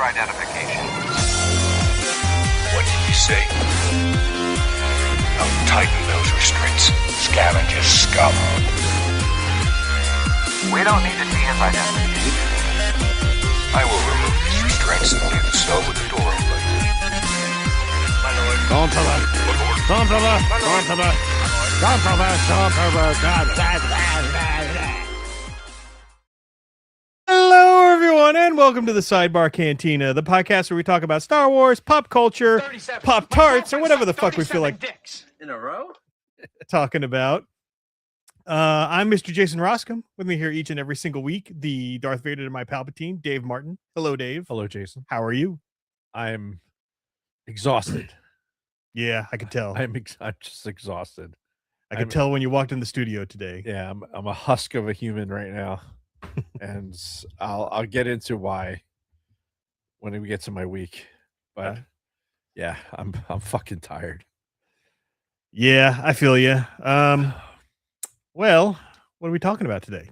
identification. What did you say? I'll tighten those restraints. Scavenger scum. We don't need to see his identification. I will remove these restraints and leave the cell with the door open. My lord. Hello, everyone, and welcome to the Sidebar Cantina, the podcast where we talk about Star Wars, pop culture, Pop Tarts, or whatever the fuck we feel like dicks in a row. talking about. I'm Mr. Jason Roscom. With me here each and every single week, the Darth Vader to my Palpatine, Dave Martin. Hello, Dave. Hello, Jason. How are you? I'm exhausted. Yeah, I could tell. I'm just exhausted. I could tell when you walked in the studio today. Yeah, I'm a husk of a human right now, and I'll get into why when we get to my week. But yeah, I'm fucking tired. Yeah, I feel you. Well, what are we talking about today?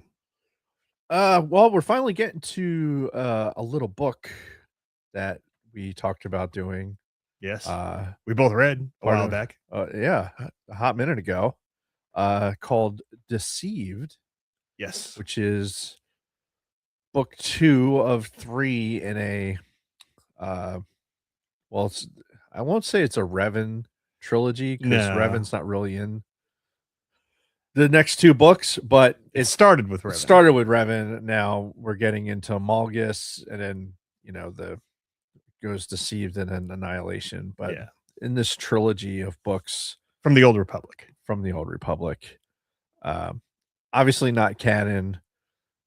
Well, we're finally getting to a little book that we talked about doing. Yes, we both read a while back. Yeah, a hot minute ago. Called Deceived. Yes, which is book 2 of 3 in a well, I won't say it's a Revan trilogy because Revan's not really in the next 2 books, but it started with Revan. It started with Revan. Now we're getting into Malgus, and then the goes Deceived and then Annihilation. But yeah, in this trilogy of books from the Old Republic, obviously not canon.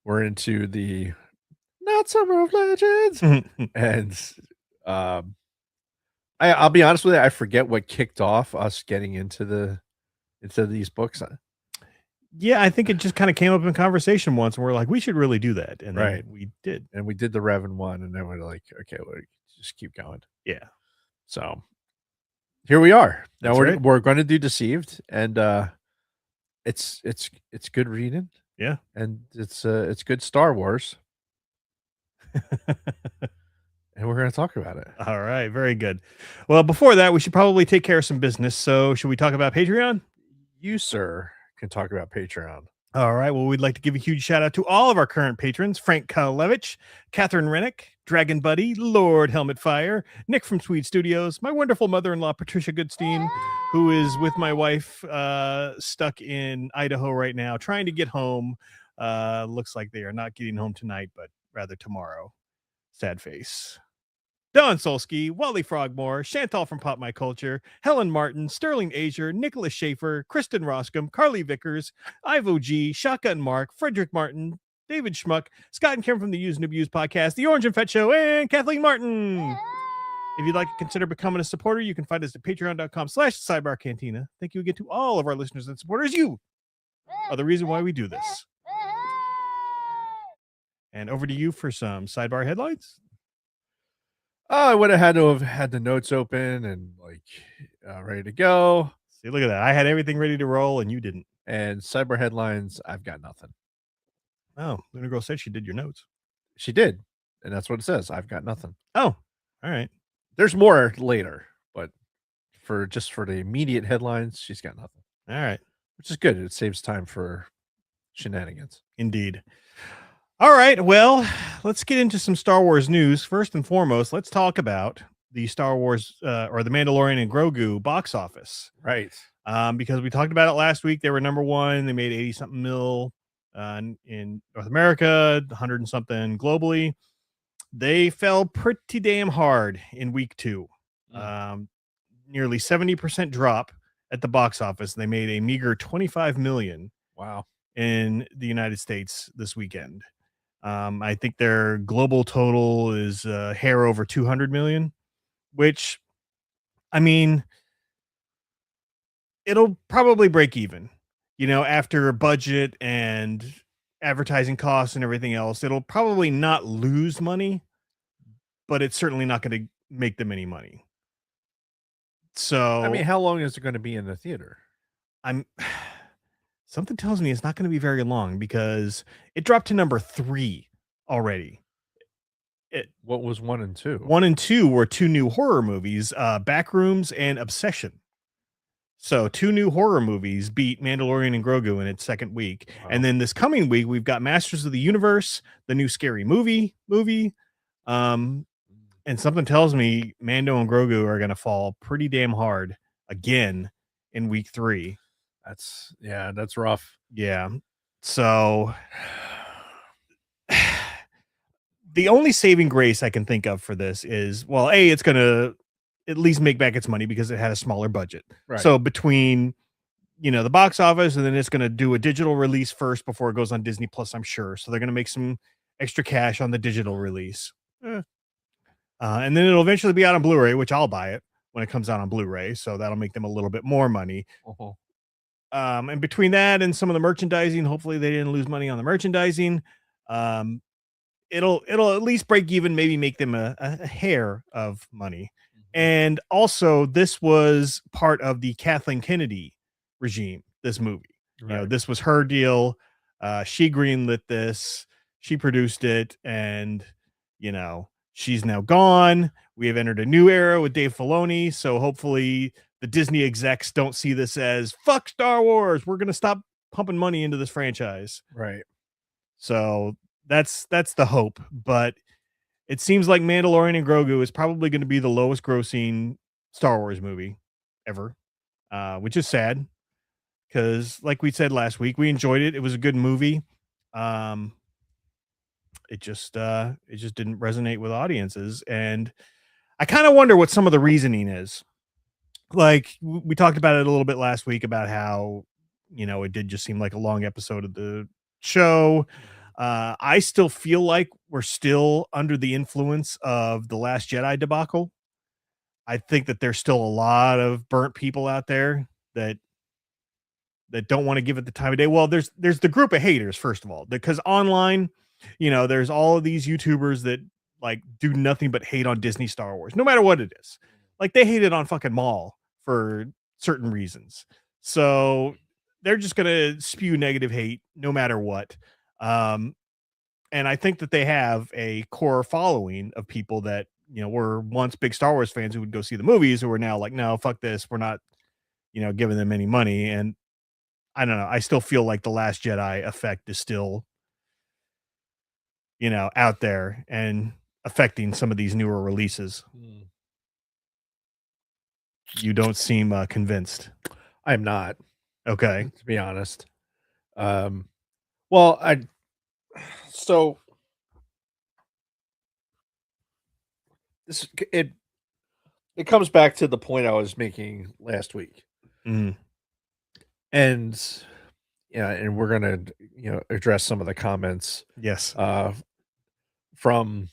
We're into the not Summer of Legends, and I'll be honest with you, I forget what kicked off us getting into these books. Yeah, I think it just kind of came up in conversation once, and we're like, we should really do that, and then right, we did, and we did the Revan one, and then we're like, okay, we'll just keep going. Yeah, so here we are. Now That's we're going to do Deceived, and it's good reading. Yeah, and it's good Star Wars. And we're going to talk about it. All right, very good. Well, before that, we should probably take care of some business. So should we talk about Patreon? You, sir, can talk about Patreon. All right. Well, we'd like to give a huge shout out to all of our current patrons: Frank Kalevich, Catherine Rennick, Dragon Buddy, Lord Helmet Fire, Nick from Tweed Studios, my wonderful mother-in-law, Patricia Goodstein, who is with my wife stuck in Idaho right now, trying to get home. Looks like they are not getting home tonight, but rather tomorrow. Sad face. Don Solsky, Wally Frogmore, Chantal from Pop My Culture, Helen Martin, Sterling Azier, Nicholas Schaefer, Kristen Roscom, Carly Vickers, Ivo G, Shotgun Mark, Frederick Martin, David Schmuck, Scott and Kim from the Use and Abuse podcast, The Orange and Fett Show, and Kathleen Martin. If you'd like to consider becoming a supporter, you can find us at patreon.com/sidebarcantina. Thank you again to all of our listeners and supporters. You are the reason why we do this. And over to you for some sidebar headlines. Oh, I would have had to have had the notes open and ready to go. See, look at that. I had everything ready to roll and you didn't. And cyber headlines, I've got nothing. Oh, Luna Girl said she did your notes. She did. And that's what it says. I've got nothing. Oh, all right. There's more later, but for the immediate headlines, she's got nothing. All right. Which is good. It saves time for shenanigans. Indeed. All right, well, let's get into some Star Wars news. First and foremost, let's talk about the Star Wars or the Mandalorian and Grogu box office. Right. Because we talked about it last week. They were number 1. They made 80-something mil in North America, 100 and something globally. They fell pretty damn hard in week 2. Nearly 70% drop at the box office. They made a meager $25 million. Wow. In the United States this weekend. I think their global total is a hair over 200 million, which, I mean, it'll probably break even, after budget and advertising costs and everything else. It'll probably not lose money, but it's certainly not going to make them any money. So, I mean, how long is it going to be in the theater? Something tells me it's not going to be very long because it dropped to number 3 already What was 1 and 2? 1 and 2 were 2 new horror movies, Backrooms and Obsession. So 2 new horror movies beat Mandalorian and Grogu in its second week. Wow. And then this coming week, we've got Masters of the Universe, the new Scary Movie. And something tells me Mando and Grogu are going to fall pretty damn hard again in week 3. That's rough. Yeah. So the only saving grace I can think of for this is, well, A, it's going to at least make back its money because it had a smaller budget. Right. So between, the box office, and then it's going to do a digital release first before it goes on Disney Plus, I'm sure. So they're going to make some extra cash on the digital release. And then it'll eventually be out on Blu-ray, which I'll buy it when it comes out on Blu-ray. So that'll make them a little bit more money. Uh-huh. And between that and some of the merchandising, hopefully they didn't lose money on the merchandising. It'll at least break even, maybe make them a hair of money. And also, this was part of the Kathleen Kennedy regime, this movie. Right. This was her deal. She greenlit this. She produced it. And, she's now gone. We have entered a new era with Dave Filoni. So hopefully the Disney execs don't see this as, fuck Star Wars. We're going to stop pumping money into this franchise. Right. So that's the hope. But it seems like Mandalorian and Grogu is probably going to be the lowest grossing Star Wars movie ever, which is sad because, like we said last week, we enjoyed it. It was a good movie. It just didn't resonate with audiences, and I kind of wonder what some of the reasoning is. Like we talked about it a little bit last week about how it did just seem like a long episode of the show. I still feel like we're still under the influence of the Last Jedi debacle. I think that there's still a lot of burnt people out there that don't want to give it the time of day. Well, there's the group of haters, first of all, because online, there's all of these YouTubers that like do nothing but hate on Disney Star Wars, no matter what it is. Like they hate it on fucking Maul for certain reasons. So they're just going to spew negative hate no matter what. And I think that they have a core following of people that, were once big Star Wars fans who would go see the movies, who are now like, no, fuck this. We're not, giving them any money. And I don't know. I still feel like the Last Jedi effect is still, out there and affecting some of these newer releases. You don't seem convinced. I'm not. Okay. To be honest. So it comes back to the point I was making last week. Mm. And and we're gonna address some of the comments. Yes. From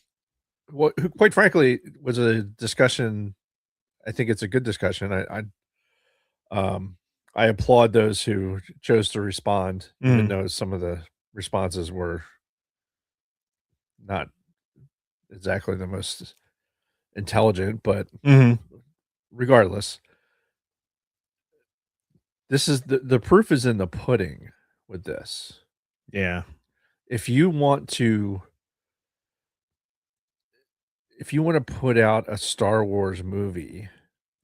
what quite frankly was a discussion. I think it's a good discussion. I applaud those who chose to respond, even though some of the responses were not exactly the most intelligent, but regardless, this is the proof is in the pudding with this. Yeah. If you want to put out a Star Wars movie,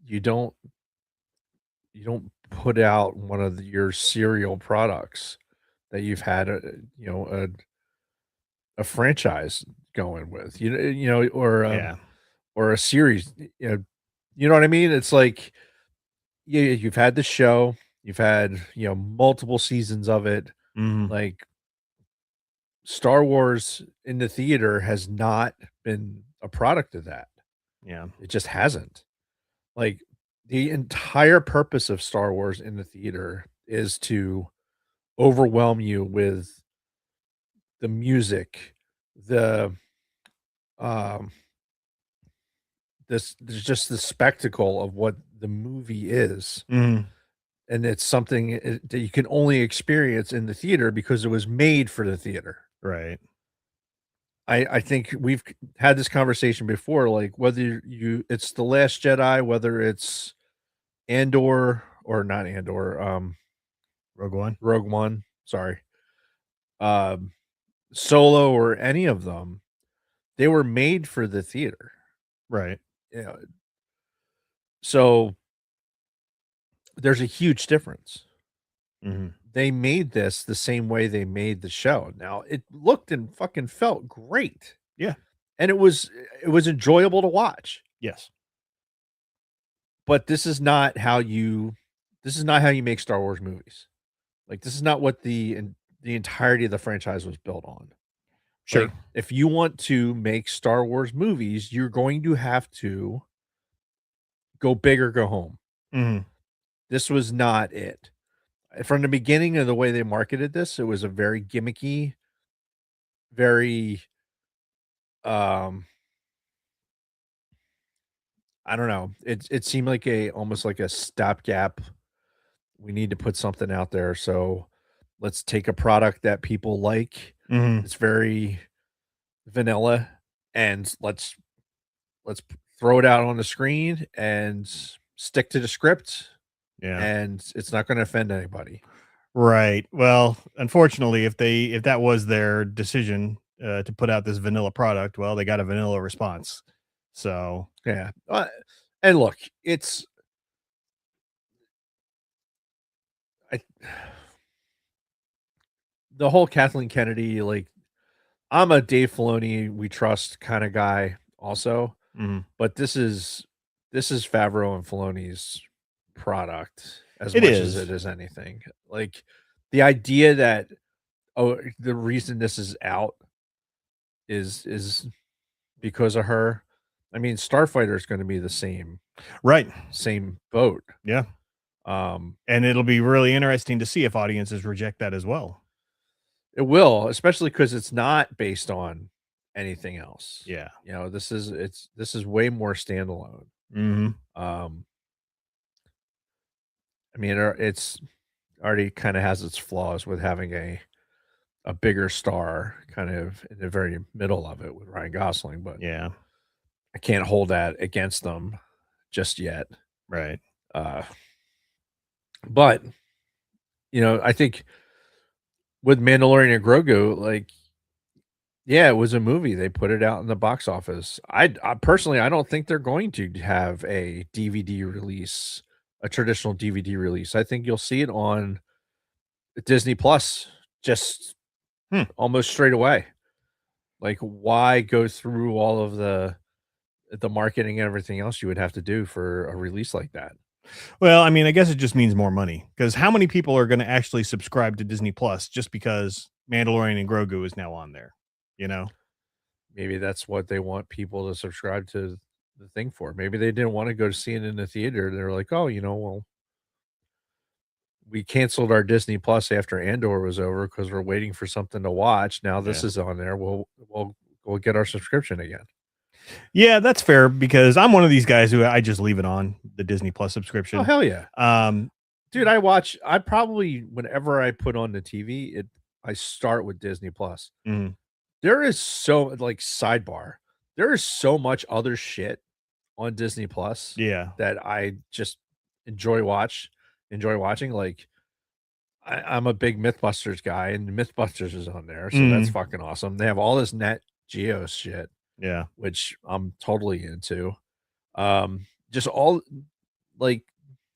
you don't put out one of your serial products that you've had a franchise going with, or a series, you know what I mean? It's like, you've had the show, you've had, multiple seasons of it. Like Star Wars in the theater has not been a product of that. Yeah. It just hasn't. Like the entire purpose of Star Wars in the theater is to overwhelm you with the music, there's just the spectacle of what the movie is. And it's something that you can only experience in the theater because it was made for the theater. Right. I think we've had this conversation before, like whether it's The Last Jedi, whether it's Andor or not Andor, Rogue One, sorry. Solo or any of them, they were made for the theater. Right. Yeah. So there's a huge difference. Mm-hmm. They made this the same way they made the show. Now, it looked and fucking felt great. Yeah. And it was enjoyable to watch. Yes. But this is not how you make Star Wars movies. Like, this is not what the entirety of the franchise was built on. Sure. Like, if you want to make Star Wars movies, you're going to have to go big or go home. Mm-hmm. This was not it. From the beginning of the way they marketed this, it was a very gimmicky, very I don't know. It seemed like almost like a stopgap. We need to put something out there, so let's take a product that people like. Mm-hmm. It's very vanilla, and let's throw it out on the screen and stick to the script. Yeah. And it's not going to offend anybody. Right. Well, unfortunately, if that was their decision to put out this vanilla product, well, they got a vanilla response. So yeah. And look, the whole Kathleen Kennedy, like, I'm a Dave Filoni we trust kind of guy also, but this is Favreau and Filoni's product as It much is. as it is anything. Like, the idea that the reason this is out is because of her. I mean, Starfighter is going to be the same boat. Yeah. And it'll be really interesting to see if audiences reject that as well. It will, especially because it's not based on anything else. Yeah. You know, this is way more standalone. Mm-hmm. I mean, it's already kind of has its flaws with having a bigger star kind of in the very middle of it with Ryan Gosling, but yeah, I can't hold that against them just yet. Right. But you know, I think with Mandalorian and Grogu, like, yeah, it was a movie. They put it out in the box office. I personally, I don't think they're going to have a DVD release, a traditional DVD release. I think you'll see it on Disney Plus just almost straight away. Like, why go through all of the marketing and everything else you would have to do for a release like that? Well, I mean, I guess it just means more money, because how many people are going to actually subscribe to Disney Plus just because Mandalorian and Grogu is now on there? You know, maybe that's what they want people to subscribe to the thing for. Maybe they didn't want to go to see it in the theater. They're like, oh, you know, well, we canceled our Disney Plus after Andor was over because we're waiting for something to watch. Now this is on there. We'll get our subscription again. Yeah, that's fair, because I'm one of these guys who I just leave it on the Disney Plus subscription. Oh, hell yeah. Dude, I probably, whenever I put on the TV, I start with Disney Plus. Mm-hmm. There is so, like, Sidebar. There is so much other shit on Disney Plus. Yeah. That I just enjoy watching. Like, I'm a big Mythbusters guy, and Mythbusters is on there, so that's fucking awesome. They have all this Nat Geo shit. Yeah. Which I'm totally into. Just all, like,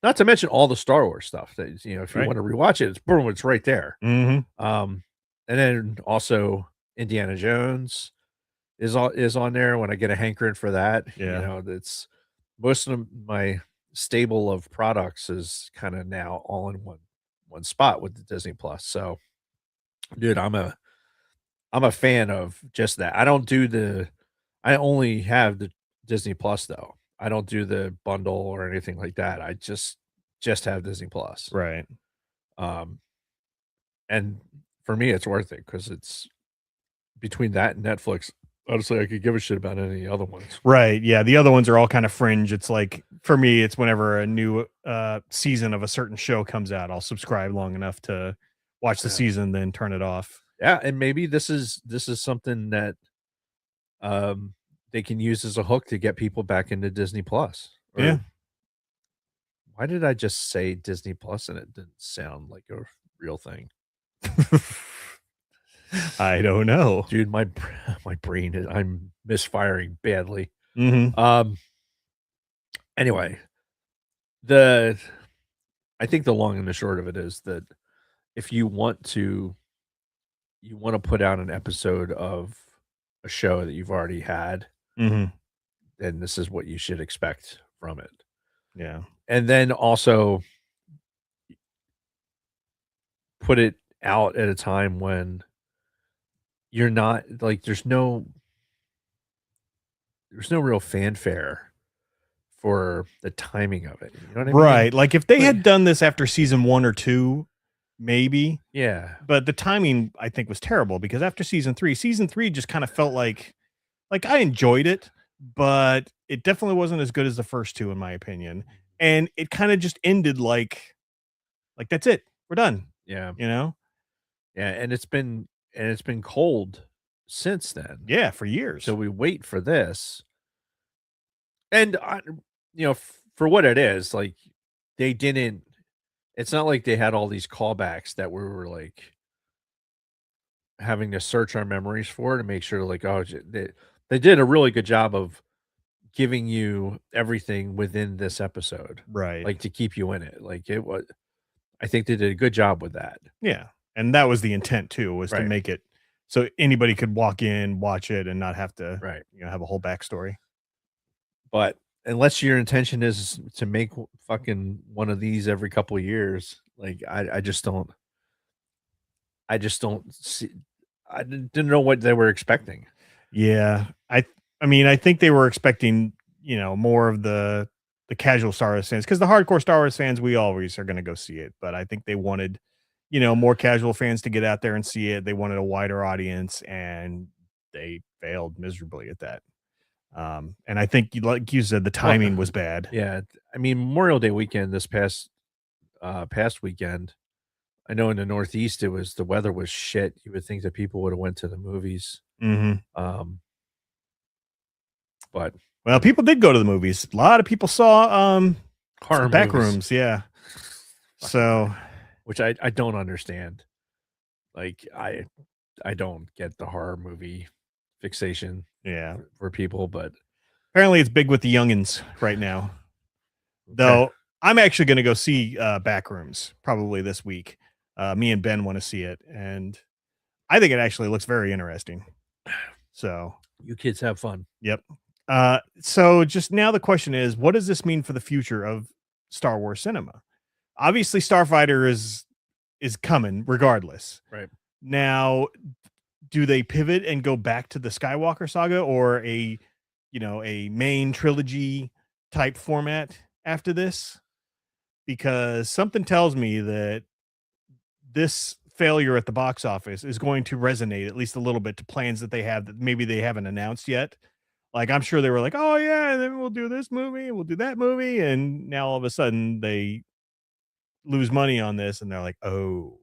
not to mention all the Star Wars stuff that, you know, if you want to rewatch it, it's right there. Mm-hmm. And then also Indiana Jones is on there when I get a hankering for that. Yeah. You know, that's most of my stable of products is kind of now all in one spot with the Disney Plus. So, dude, I'm a fan of just that. I only have the Disney Plus, though. I don't do the bundle or anything like that. I just have Disney Plus. Right. And for me, it's worth it because it's between that and Netflix. Honestly, I could give a shit about any other ones. Right. Yeah. The other ones are all kind of fringe. It's like, for me, it's whenever a new season of a certain show comes out, I'll subscribe long enough to watch the season, then turn it off. Yeah. And maybe this is something that they can use as a hook to get people back into Disney Plus. Yeah. Why did I just say Disney Plus and it didn't sound like a real thing? I don't know. Dude, my brain is I'm misfiring badly. Mm-hmm. Anyway, I think the long and the short of it is that if you want to put out an episode of a show that you've already had, Mm-hmm. then this is what you should expect from it. Yeah. And then also put it out at a time when you're not like there's no real fanfare for the timing of it. You know what I mean? Right. Like if they Like, had done this after season 1 or 2, maybe. yeah. But the timing I think was terrible because after season 3 just kind of felt like I enjoyed it, but it definitely wasn't as good as the first 2 in my opinion. And it kind of just ended like that's it. We're done, Yeah. you know? Yeah, and it's been cold since then. Yeah, for years. So we wait for this. And for what it is, like they didn't it's not like they had all these callbacks that we were like having to search our memories for to make sure like they did a really good job of giving you everything within this episode. Right. Like to keep you in it. Like it was I think they did a good job with that. Yeah. And that was the intent too, was to make it so anybody could walk in, watch it, and not have to have a whole backstory. But unless your intention is to make fucking one of these every couple of years, like I just don't see I didn't know what they were expecting. Yeah. I mean, I think they were expecting, more of the casual Star Wars fans, because the hardcore Star Wars fans, we always are going to go see it. But I think they wanted, more casual fans to get out there and see it. They wanted a wider audience, and they failed miserably at that. And I think, like you said, the timing was bad. Yeah, I mean Memorial Day weekend this past weekend. I know in the Northeast the weather was shit. You would think that people would have went to the movies. Mm-hmm. But well, people did go to the movies. A lot of people saw horror Backrooms, yeah. So, which I don't understand. Like I don't get the horror movie fixation. Yeah, for people, but apparently it's big with the youngins right now. Though I'm actually going to go see Backrooms probably this week. Me and Ben want to see it, and I think it actually looks very interesting. So you kids have fun. Yep. So just now the question is, what does this mean for the future of Star Wars cinema? Obviously, Starfighter is coming regardless. Right. Now, do they pivot and go back to the Skywalker saga, or a main trilogy type format after this? Because something tells me that this failure at the box office is going to resonate at least a little bit to plans that they have that maybe they haven't announced yet. Like, I'm sure they were like, oh yeah, and then we'll do this movie and we'll do that movie. And now all of a sudden they lose money on this and they're like, oh,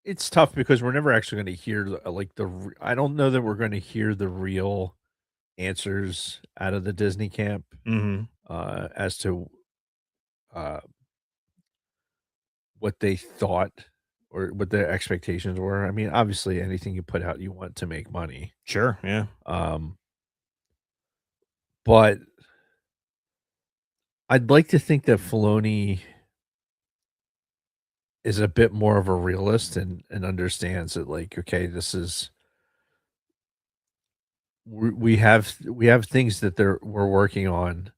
it's tough because we're never actually going to hear I don't know that we're going to hear the real answers out of the Disney camp as to what they thought or what their expectations were. I mean, obviously anything you put out, you want to make money. Sure. Yeah. But I'd like to think that Filoni is a bit more of a realist and understands that, like, okay, this is we have things that we're working on,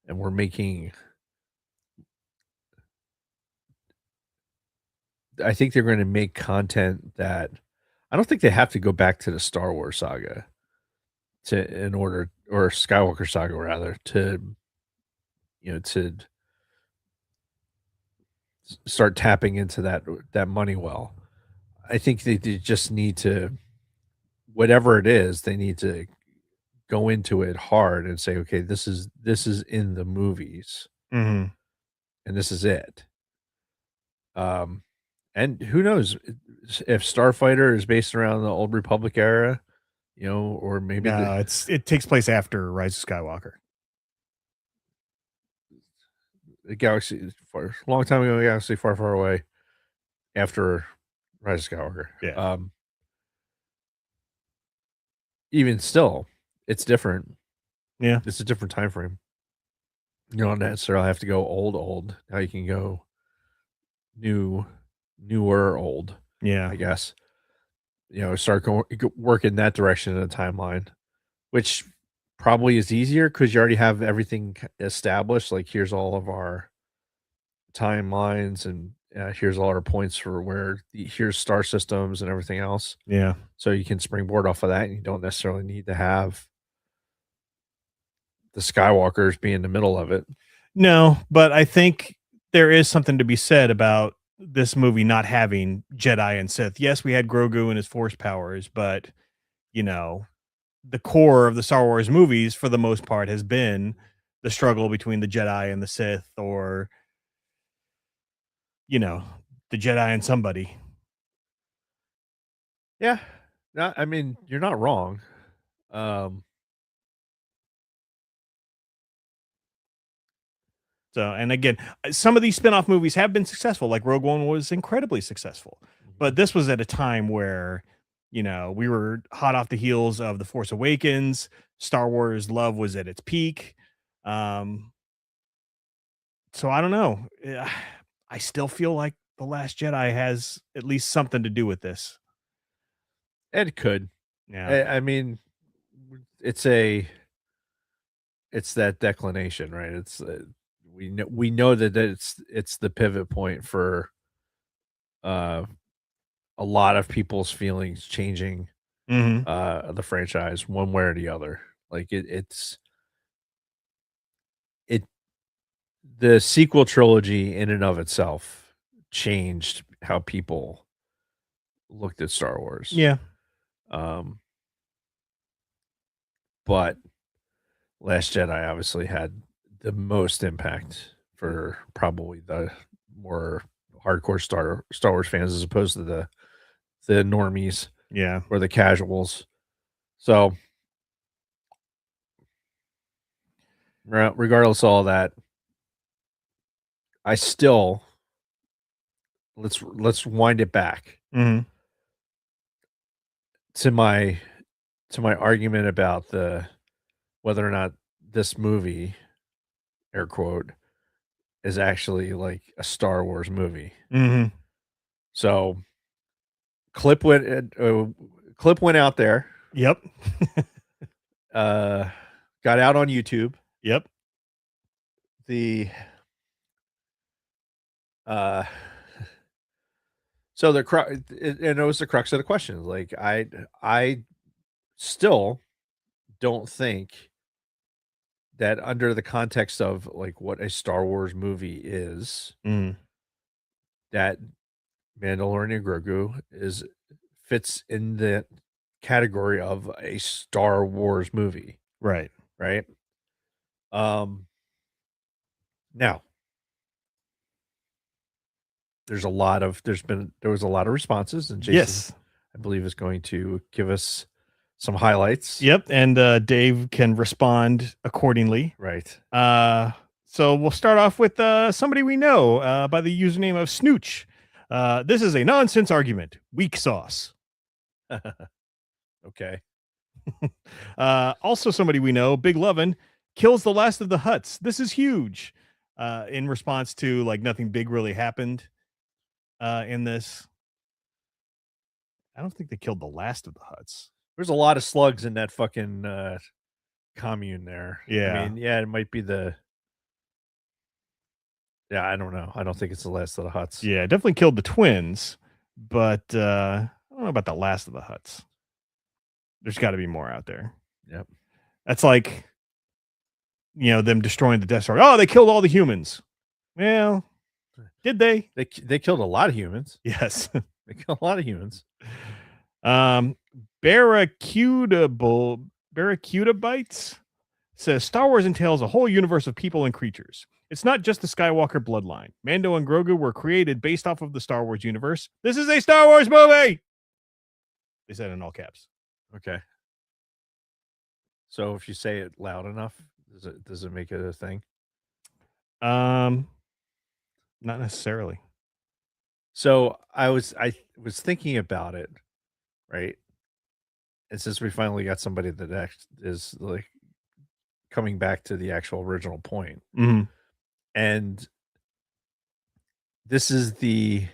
and we're making. I think they're going to make content that I don't think they have to go back to the Star Wars saga or Skywalker saga rather to start tapping into that money well. I think they just need to, whatever it is, they need to go into it hard and say, okay, this is in the movies, and this is it. And who knows if Starfighter is based around the Old Republic era, or maybe it takes place after Rise of Skywalker. The galaxy far, long time ago, galaxy far, far away. after Rise of Skywalker. Yeah. Even still, it's different. Yeah. It's a different time frame. You don't necessarily have to go old. Now you can go newer old, Yeah. I guess. Start going work in that direction in a timeline, which probably is easier because you already have everything established. Like, here's all of our timelines, and here's all our points for here's star systems and everything else. Yeah. So you can springboard off of that, and you don't necessarily need to have the Skywalkers be in the middle of it. No, but I think there is something to be said about this movie not having Jedi and Sith. Yes, we had Grogu and his Force powers, but the core of the Star Wars movies, for the most part, has been the struggle between the Jedi and the Sith, or the Jedi and somebody. Yeah. No, I mean, you're not wrong. Um, So, and again, some of these spin-off movies have been successful. Like Rogue One was incredibly successful. But this was at a time where, we were hot off the heels of The Force Awakens. Star Wars love was at its peak. So I don't know. I still feel like The Last Jedi has at least something to do with this. it could. Yeah. I mean, it's that declination, right? It's we know that it's the pivot point for a lot of people's feelings changing Mm-hmm. the franchise one way or the other. Like, it the sequel trilogy in and of itself changed how people looked at Star Wars. Yeah. But Last Jedi obviously had the most impact for probably the more hardcore Star Wars fans, as opposed to the normies Yeah. or the casuals. So, regardless of all that, I still let's wind it back Mm-hmm. to my argument about whether or not this movie, air quote, is actually like a Star Wars movie. Mm-hmm. So, clip went out there. Yep. Got out on YouTube. Yep. The so the and it was the crux of the question. Like, I still don't think that, under the context of like what a Star Wars movie is, Mm. that Mandalorian Grogu fits in the category of a Star Wars movie, Right. right? Now, there was a lot of responses, and Jason, Yes. I believe, is going to give us some highlights. Yep. And Dave can respond accordingly. Right. So we'll start off with somebody we know by the username of Snooch. This is a nonsense argument. Weak sauce. Okay. Also, somebody we know, Big Lovin', kills the last of the Hutts. This is huge. In response to like nothing big really happened in this. I don't think they killed the last of the Hutts. There's a lot of slugs in that fucking commune there. Yeah. I mean, yeah, it might be yeah, I don't know. I don't think it's the last of the Hutts. Yeah, it definitely killed the twins, but I don't know about the last of the Hutts. There's got to be more out there. Yep. That's like, them destroying the Death Star. Oh, they killed all the humans. Well, did they? They killed a lot of humans. Yes. They killed a lot of humans. Barracuda Bites says Star Wars entails a whole universe of people and creatures. It's not just the Skywalker bloodline. Mando and Grogu were created based off of the Star Wars universe. This is a Star Wars movie. They said in all caps. Okay. So if you say it loud enough, does it make it a thing? Not necessarily. So I was thinking about it, right? And since we finally got somebody that is like coming back to the actual original point, and this is the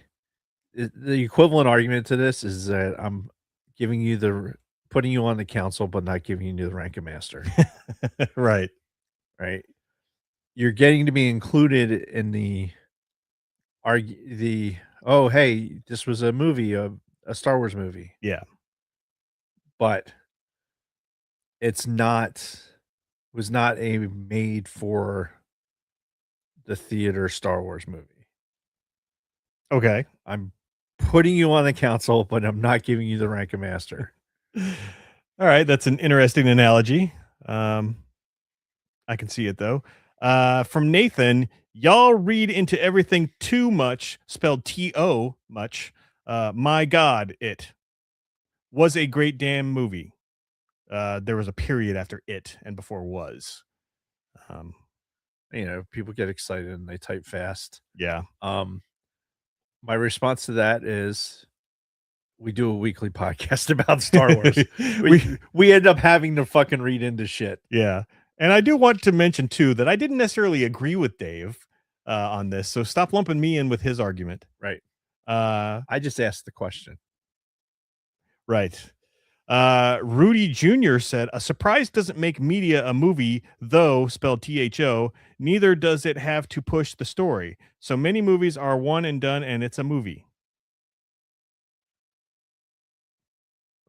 equivalent argument to this is that I'm giving you putting you on the council, but not giving you the rank of master. Right. Right. You're getting to be included in oh, hey, this was a movie, a Star Wars movie. Yeah. But it's was not a made for the theater Star Wars movie. Okay. I'm putting you on the council, but I'm not giving you the rank of master. All right, that's an interesting analogy. I can see it though. From Nathan, y'all read into everything too much, spelled T-O much. My God, it was a great damn movie. There was a period after it and before was. People get excited and they type fast. Yeah. My response to that is we do a weekly podcast about Star Wars. we end up having to fucking read into shit. Yeah. And I do want to mention too that I didn't necessarily agree with Dave on this. So stop lumping me in with his argument. Right. I just asked the question. Right. Rudy Jr. said, a surprise doesn't make media a movie, though, spelled T-H-O. Neither does it have to push the story. So many movies are one and done, and it's a movie.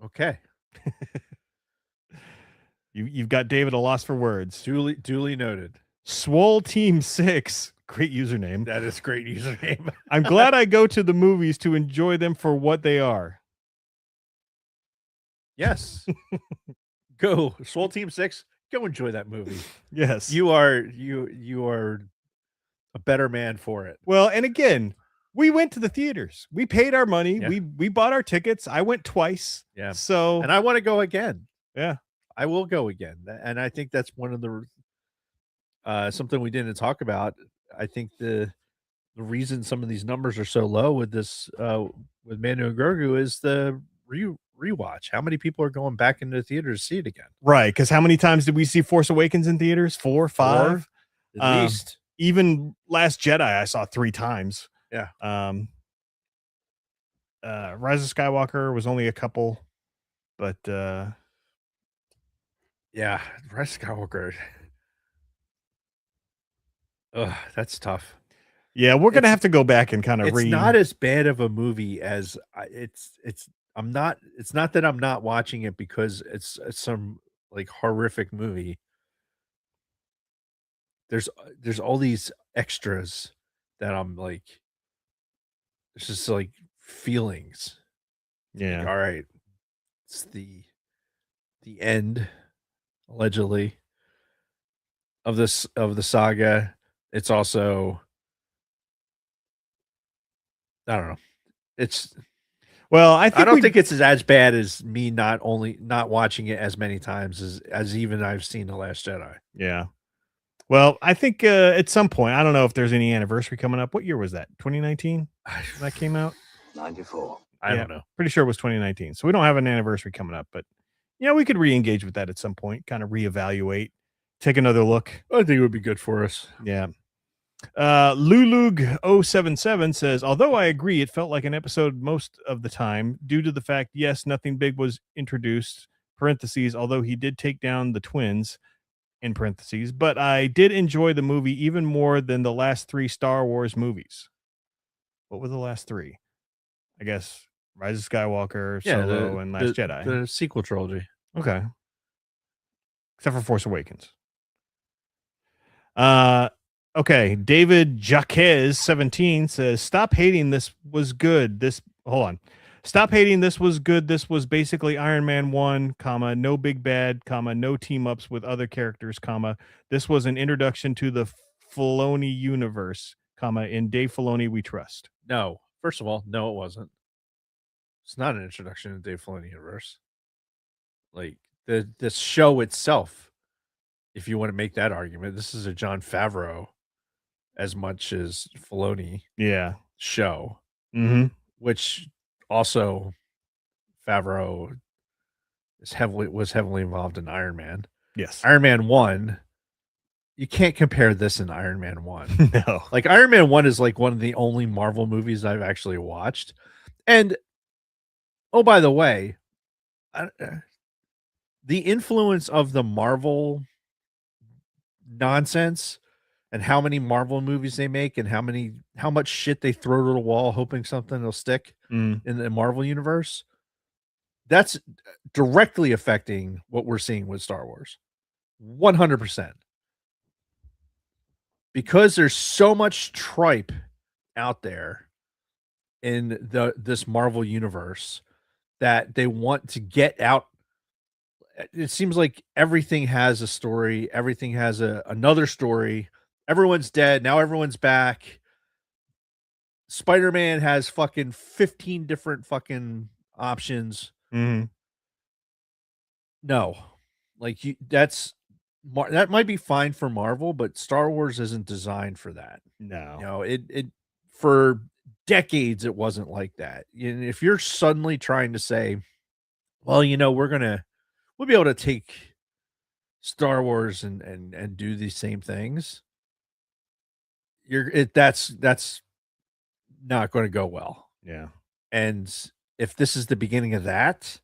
Okay. You've got David a loss for words. Duly noted. Swole Team 6. Great username. That is great username. I'm glad I go to the movies to enjoy them for what they are. Yes. Go. Swole Team 6. Go enjoy that movie. Yes. You are a better man for it. Well, and again, we went to the theaters. We paid our money. Yeah. We bought our tickets. I went twice. Yeah. So and I want to go again. Yeah. I will go again. And I think that's one of the something we didn't talk about. I think the reason some of these numbers are so low with this with Mando and Grogu is the rewatch. How many people are going back into the theater to see it again? Right, because how many times did we see Force Awakens in theaters? 4, 5? At least. Even Last Jedi I saw 3 times. Yeah. Rise of Skywalker was only a couple, but yeah, Rise of Skywalker. Ugh, that's tough. Yeah, we're gonna have to go back and kind of It's not as bad of a movie as it's not that I'm not watching it because it's some like horrific movie. There's all these extras that I'm like, it's just like feelings. Yeah. Like, all right. It's the end, allegedly, of the saga. It's also, I don't know. It's well, I don't think it's as bad as me not watching it as many times as even I've seen The Last Jedi. Yeah. Well, I think at some point, I don't know if there's any anniversary coming up. What year was that? 2019? That came out? 94. I don't know. Pretty sure it was 2019. So we don't have an anniversary coming up, but we could re-engage with that at some point, kind of reevaluate, take another look. I think it would be good for us. Yeah. Lulug077 says, although I agree, it felt like an episode most of the time due to the fact, yes, nothing big was introduced, parentheses, although he did take down the twins, in parentheses, but I did enjoy the movie even more than the last 3 Star Wars movies. What were the last 3? I guess Rise of Skywalker, Solo, and Last Jedi. The sequel trilogy. Okay. Except for Force Awakens. Okay. David Jaquez 17 says, stop hating. This was good. Hold on. Stop hating. This was good. This was basically Iron Man 1, comma, no big bad, comma, no team ups with other characters, comma. This was an introduction to the Filoni universe, comma, in Dave Filoni we trust. No. First of all, no, it wasn't. It's not an introduction to Dave Filoni universe. Like the show itself, if you want to make that argument, this is a Jon Favreau as much as Filoni yeah show. which also Favreau was heavily involved in Iron Man. Yes. Iron Man 1, you can't compare this in Iron Man 1. No. Like Iron Man 1 is like one of the only Marvel movies I've actually watched. And oh, by the way, the influence of the Marvel nonsense and how many Marvel movies they make and how much shit they throw to the wall hoping something will stick in the Marvel universe, that's directly affecting what we're seeing with Star Wars. 100%. Because there's so much tripe out there in this Marvel universe that they want to get out. It seems like everything has a story, everything has another story. Everyone's dead, now everyone's back. Spider-Man has fucking 15 different fucking options. No. Like that might be fine for Marvel, but Star Wars isn't designed for that. No. You know, it for decades it wasn't like that. And if you're suddenly trying to say, well, you know, we'll be able to take Star Wars and do these same things, that's not going to go well. Yeah. And if this is the beginning of that,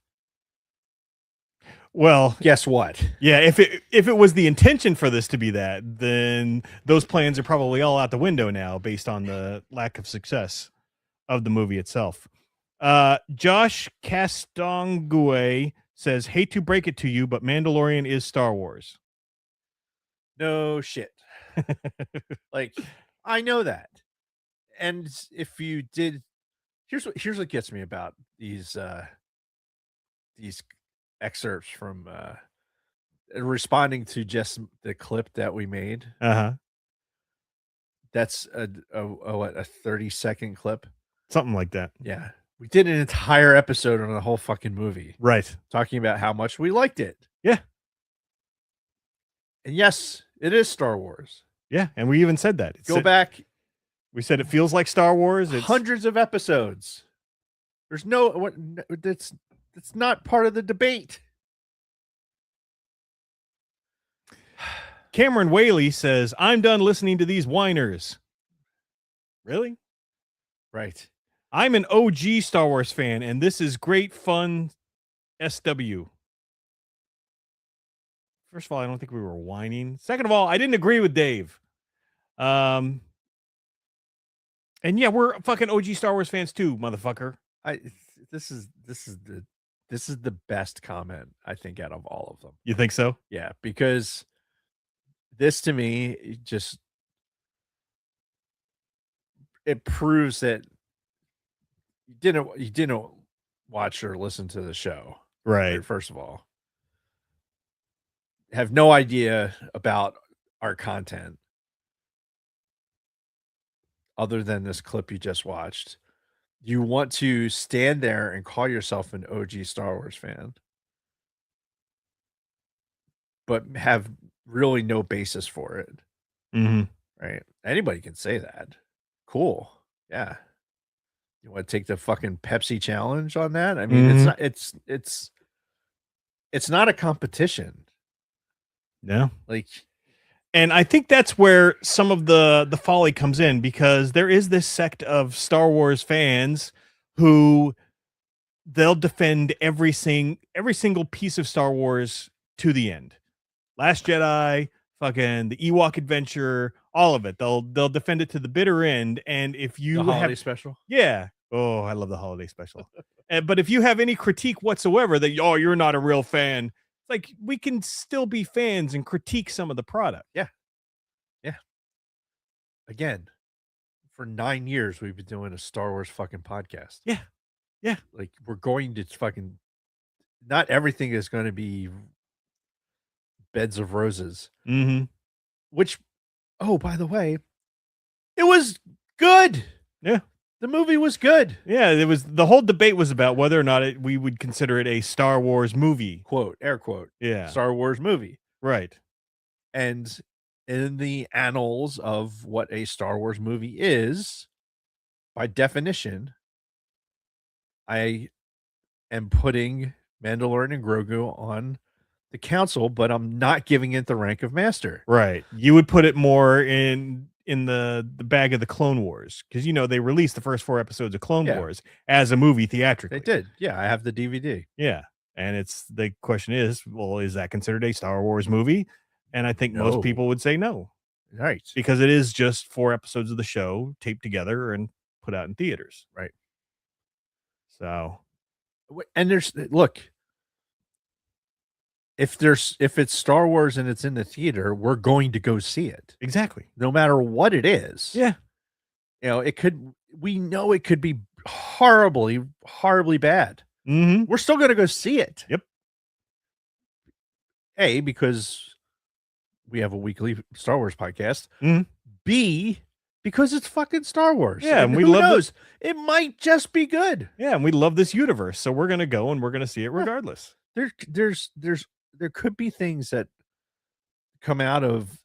well, guess what? Yeah, if it was the intention for this to be that, then those plans are probably all out the window now based on the lack of success of the movie itself. Josh Castongue says, hate to break it to you, but Mandalorian is Star Wars. No shit. Like, I know that. And if you did, here's what gets me about these excerpts from responding to just the clip that we made. That's a 30-second clip, something like that. Yeah, we did an entire episode on the whole fucking movie, right? Talking about how much we liked it. Yeah, and yes, it is Star Wars. Yeah, and we even said that. Go back. We said it feels like Star Wars. It's hundreds of episodes. There's no that's not part of the debate. Cameron Whaley says, I'm done listening to these whiners. Really? Right. I'm an OG Star Wars fan, and this is great fun SW. First of all, I don't think we were whining. Second of all, I didn't agree with Dave. And yeah, we're fucking OG Star Wars fans too, motherfucker. This is the best comment, I think, out of all of them. You think so? Yeah, because this to me it proves that you didn't watch or listen to the show. Right. First of all. Have no idea about our content other than this clip you just watched. You want to stand there and call yourself an OG Star Wars fan, but have really no basis for it. Right? Anybody can say that. Cool. Yeah. You want to take the fucking Pepsi challenge on that? I mean, it's not a competition. No. Like, and I think that's where some of the folly comes in, because there is this sect of Star Wars fans who they'll defend every single piece of Star Wars to the end. Last Jedi, fucking the Ewok Adventure, all of it. They'll defend it to the bitter end. And if you the holiday special, yeah, oh, I love the holiday special. But if you have any critique whatsoever that you're not a real fan, like, we can still be fans and critique some of the product. Yeah. Again, for 9 years we've been doing a Star Wars fucking podcast. Yeah. Like, we're going to fucking, not everything is going to be beds of roses. Which, oh, by the way, it was good. Yeah. The movie was good. Yeah, the whole debate was about whether or not we would consider it a Star Wars movie. Quote, air quote. Yeah. Star Wars movie. Right. And in the annals of what a Star Wars movie is, by definition, I am putting Mandalorian and Grogu on the council, but I'm not giving it the rank of master. Right. You would put it more in the bag of the Clone Wars, because they released the first 4 episodes of Clone Wars as a movie theatrically. They did. Yeah, I have the DVD. Yeah. And it's the question is, well, is that considered a Star Wars movie? And I think most people would say no. Right. Because it is just 4 episodes of the show taped together and put out in theaters. Right. So, and look, if it's Star Wars and it's in the theater, we're going to go see it. Exactly. No matter what it is. Yeah. We know it could be horribly, horribly bad. Mm-hmm. We're still going to go see it. Yep. A, because we have a weekly Star Wars podcast. Mm-hmm. B, because it's fucking Star Wars. Yeah, and who knows? It might just be good. Yeah, and we love this universe, so we're gonna go and we're gonna see it regardless. There could be things that come out of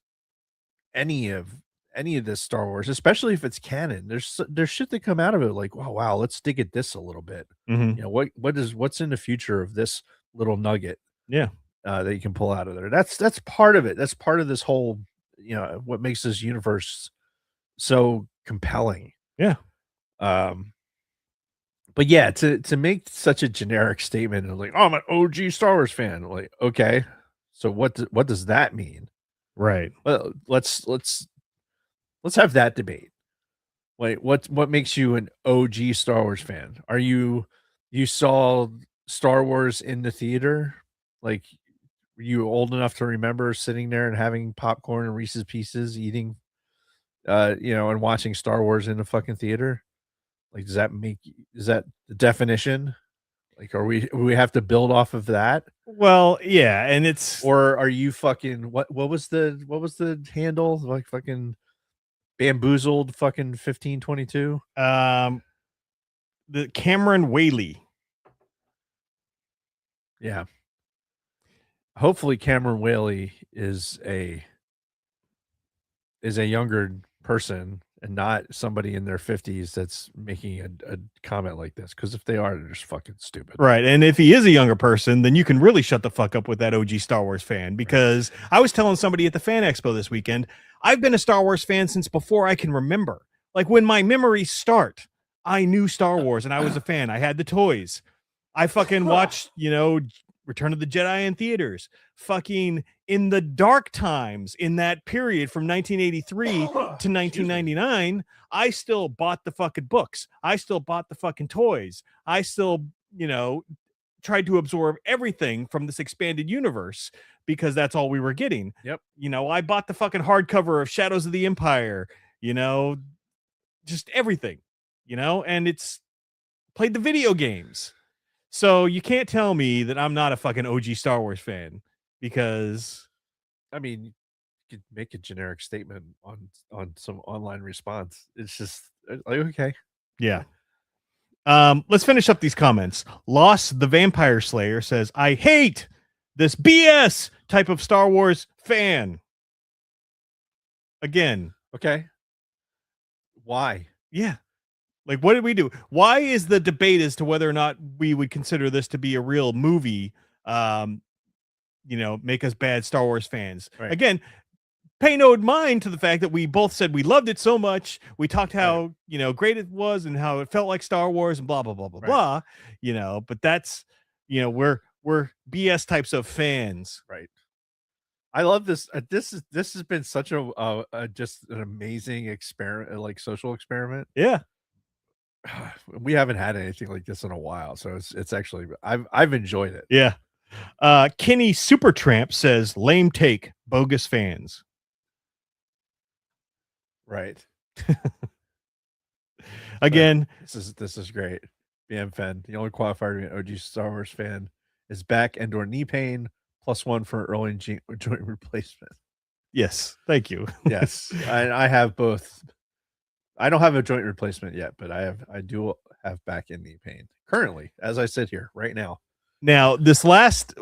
any of this Star Wars, especially if it's canon. There's shit that come out of it like, wow, let's dig at this a little bit. Mm-hmm. What's in the future of this little nugget? Yeah, that you can pull out of there. That's part of it. That's part of this whole, what makes this universe so compelling. Yeah. But yeah, to make such a generic statement of like, oh, I'm an OG Star Wars fan. Like, okay, so what does that mean? Right. Well, let's have that debate. Like, what makes you an OG Star Wars fan? Are you saw Star Wars in the theater? Like, were you old enough to remember sitting there and having popcorn and Reese's Pieces, eating, and watching Star Wars in the fucking theater? Like, is that the definition? Like, we have to build off of that? Well, yeah, and or are you fucking what was the handle? Like fucking bamboozled fucking 1522? The Cameron Whaley. Yeah. Hopefully Cameron Whaley is a younger person and not somebody in their 50s that's making a comment like this, because if they are, they're just fucking stupid. Right. And if he is a younger person, then you can really shut the fuck up with that OG Star Wars fan, because I was telling somebody at the Fan Expo this weekend, I've been a Star Wars fan since before I can remember. Like, when my memories start, I knew Star Wars and I was a fan. I had the toys. I fucking watched, Return of the Jedi in theaters. Fucking in the dark times in that period from 1983 to 1999, I still bought the fucking books. I still bought the fucking toys. I still, tried to absorb everything from this expanded universe, because that's all we were getting. Yep. I bought the fucking hardcover of Shadows of the Empire, just everything, and it's played the video games. So you can't tell me that I'm not a fucking OG Star Wars fan, because I mean, you could make a generic statement on some online response. It's just like, okay. Yeah. Let's finish up these comments. Lost the Vampire Slayer says, I hate this BS type of Star Wars fan. Again. Okay. Why? Yeah. Like, what did we do? Why is the debate as to whether or not we would consider this to be a real movie, make us bad Star Wars fans? Right. Again, pay no mind to the fact that we both said we loved it so much. We talked how, great it was and how it felt like Star Wars and blah, blah, blah, blah, blah, but that's, we're BS types of fans. Right. I love this. This has been such a just an amazing experiment, like social experiment. Yeah. We haven't had anything like this in a while, so it's actually I've enjoyed it. Yeah. Kenny Supertramp says, lame take, bogus fans. Right. Again, this is great. BM fan, the only qualifier to be an OG Star Wars fan is back and/or knee pain, +1 for early joint replacement. Yes, thank you. Yes, I have both. I don't have a joint replacement yet, but I do have back and knee pain currently, as I sit here right now. Now, this last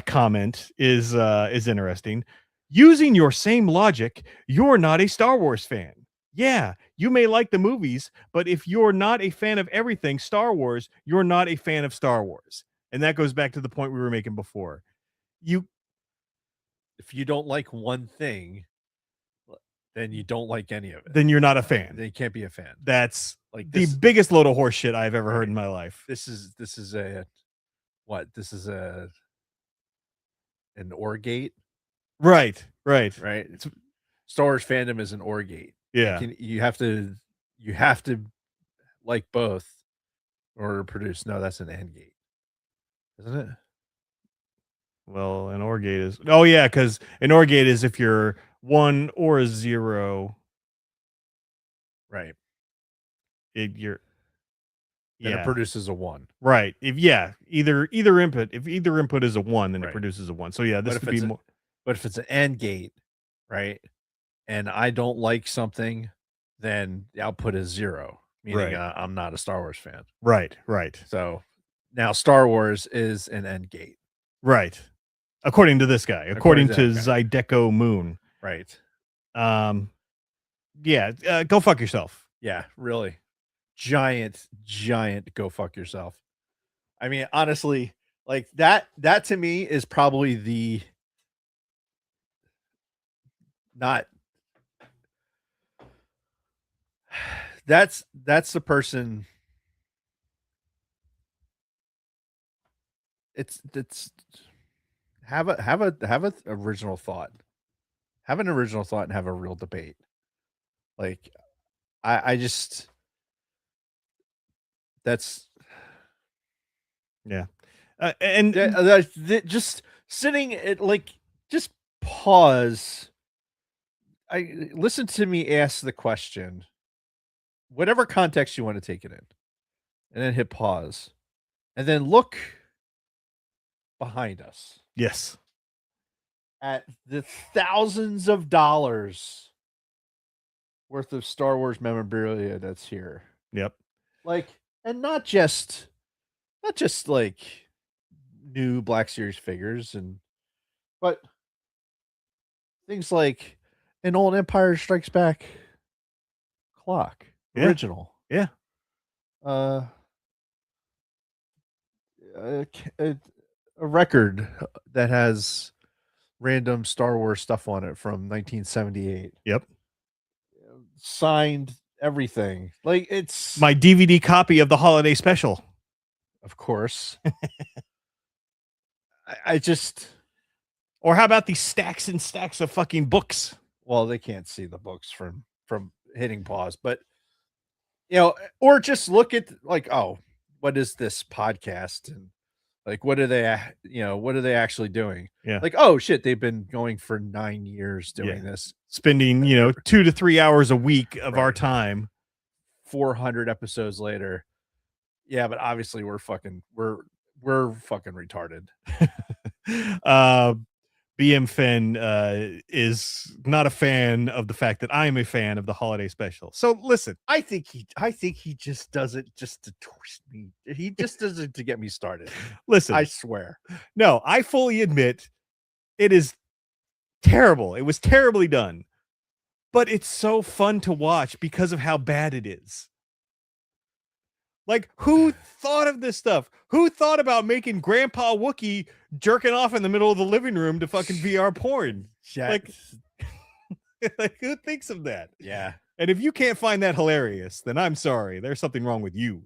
comment is interesting. Using your same logic, you're not a Star Wars fan. Yeah, you may like the movies, but if you're not a fan of everything Star Wars, you're not a fan of Star Wars. And that goes back to the point we were making before. If you don't like one thing, then you don't like any of it. Then you're not a fan. Then you can't be a fan. That's like the biggest load of horse shit I've ever heard in my life. This is a what? This is an Orgate. Right. It's Star Wars fandom is an Orgate. Yeah. You have to like both in order to produce. No, that's an end gate, isn't it? Well, an OR gate is because an OR gate is if you're 1 or a 0. Right. It produces a 1. Right. Either input. If either input is a 1, then it produces a 1. So yeah, this could be more. But if it's an AND gate, right, and I don't like something, then the output is 0, meaning I'm not a Star Wars fan. Right. So now Star Wars is an AND gate. Right. According to this guy. According to Zydeco Moon. Right. Yeah. Go fuck yourself. Yeah, really. Giant go fuck yourself. I mean, honestly, like that to me is probably the not that's the person. It's have a original thought. Have an original thought and have a real debate. Like I just that's yeah. And just sitting at just pause. Listen to me ask the question, whatever context you want to take it in, and then hit pause, and then look behind us. Yes. At the thousands of dollars worth of Star Wars memorabilia that's here. Yep. And not just like new Black Series figures but things like an old Empire Strikes Back clock, original. Yeah. A record that has random Star Wars stuff on it from 1978. Yep. Signed everything. It's my DVD copy of the holiday special. Of course. I just. Or how about these stacks and stacks of fucking books? Well, they can't see the books from hitting pause, but or just look at what is this podcast and what are they actually doing? Yeah. Oh shit, they've been going for 9 years doing this. Spending, 2 to 3 hours a week of our time. 400 episodes later. Yeah, but obviously we're fucking retarded. BM Finn is not a fan of the fact that I'm a fan of the holiday special. So listen, I think he just does it just to twist me. He just does it to get me started. Listen, I swear. No, I fully admit it is terrible. It was terribly done, but it's so fun to watch because of how bad it is. Who thought of this stuff? Who thought about making Grandpa Wookie jerking off in the middle of the living room to fucking VR porn? Who thinks of that? Yeah. And if you can't find that hilarious, then I'm sorry. There's something wrong with you.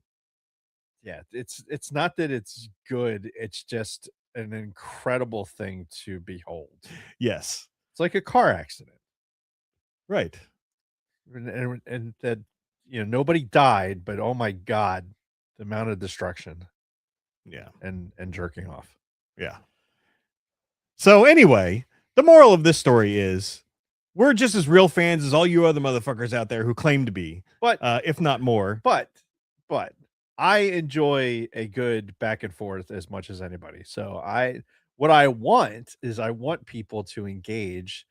Yeah, it's not that it's good. It's just an incredible thing to behold. Yes. It's like a car accident. Right. And that nobody died, but oh my god, the amount of destruction. Yeah. And jerking off. Yeah. So anyway, the moral of this story is we're just as real fans as all you other motherfuckers out there who claim to be, but if not more. But I enjoy a good back and forth as much as anybody. So what I want is I want people to engage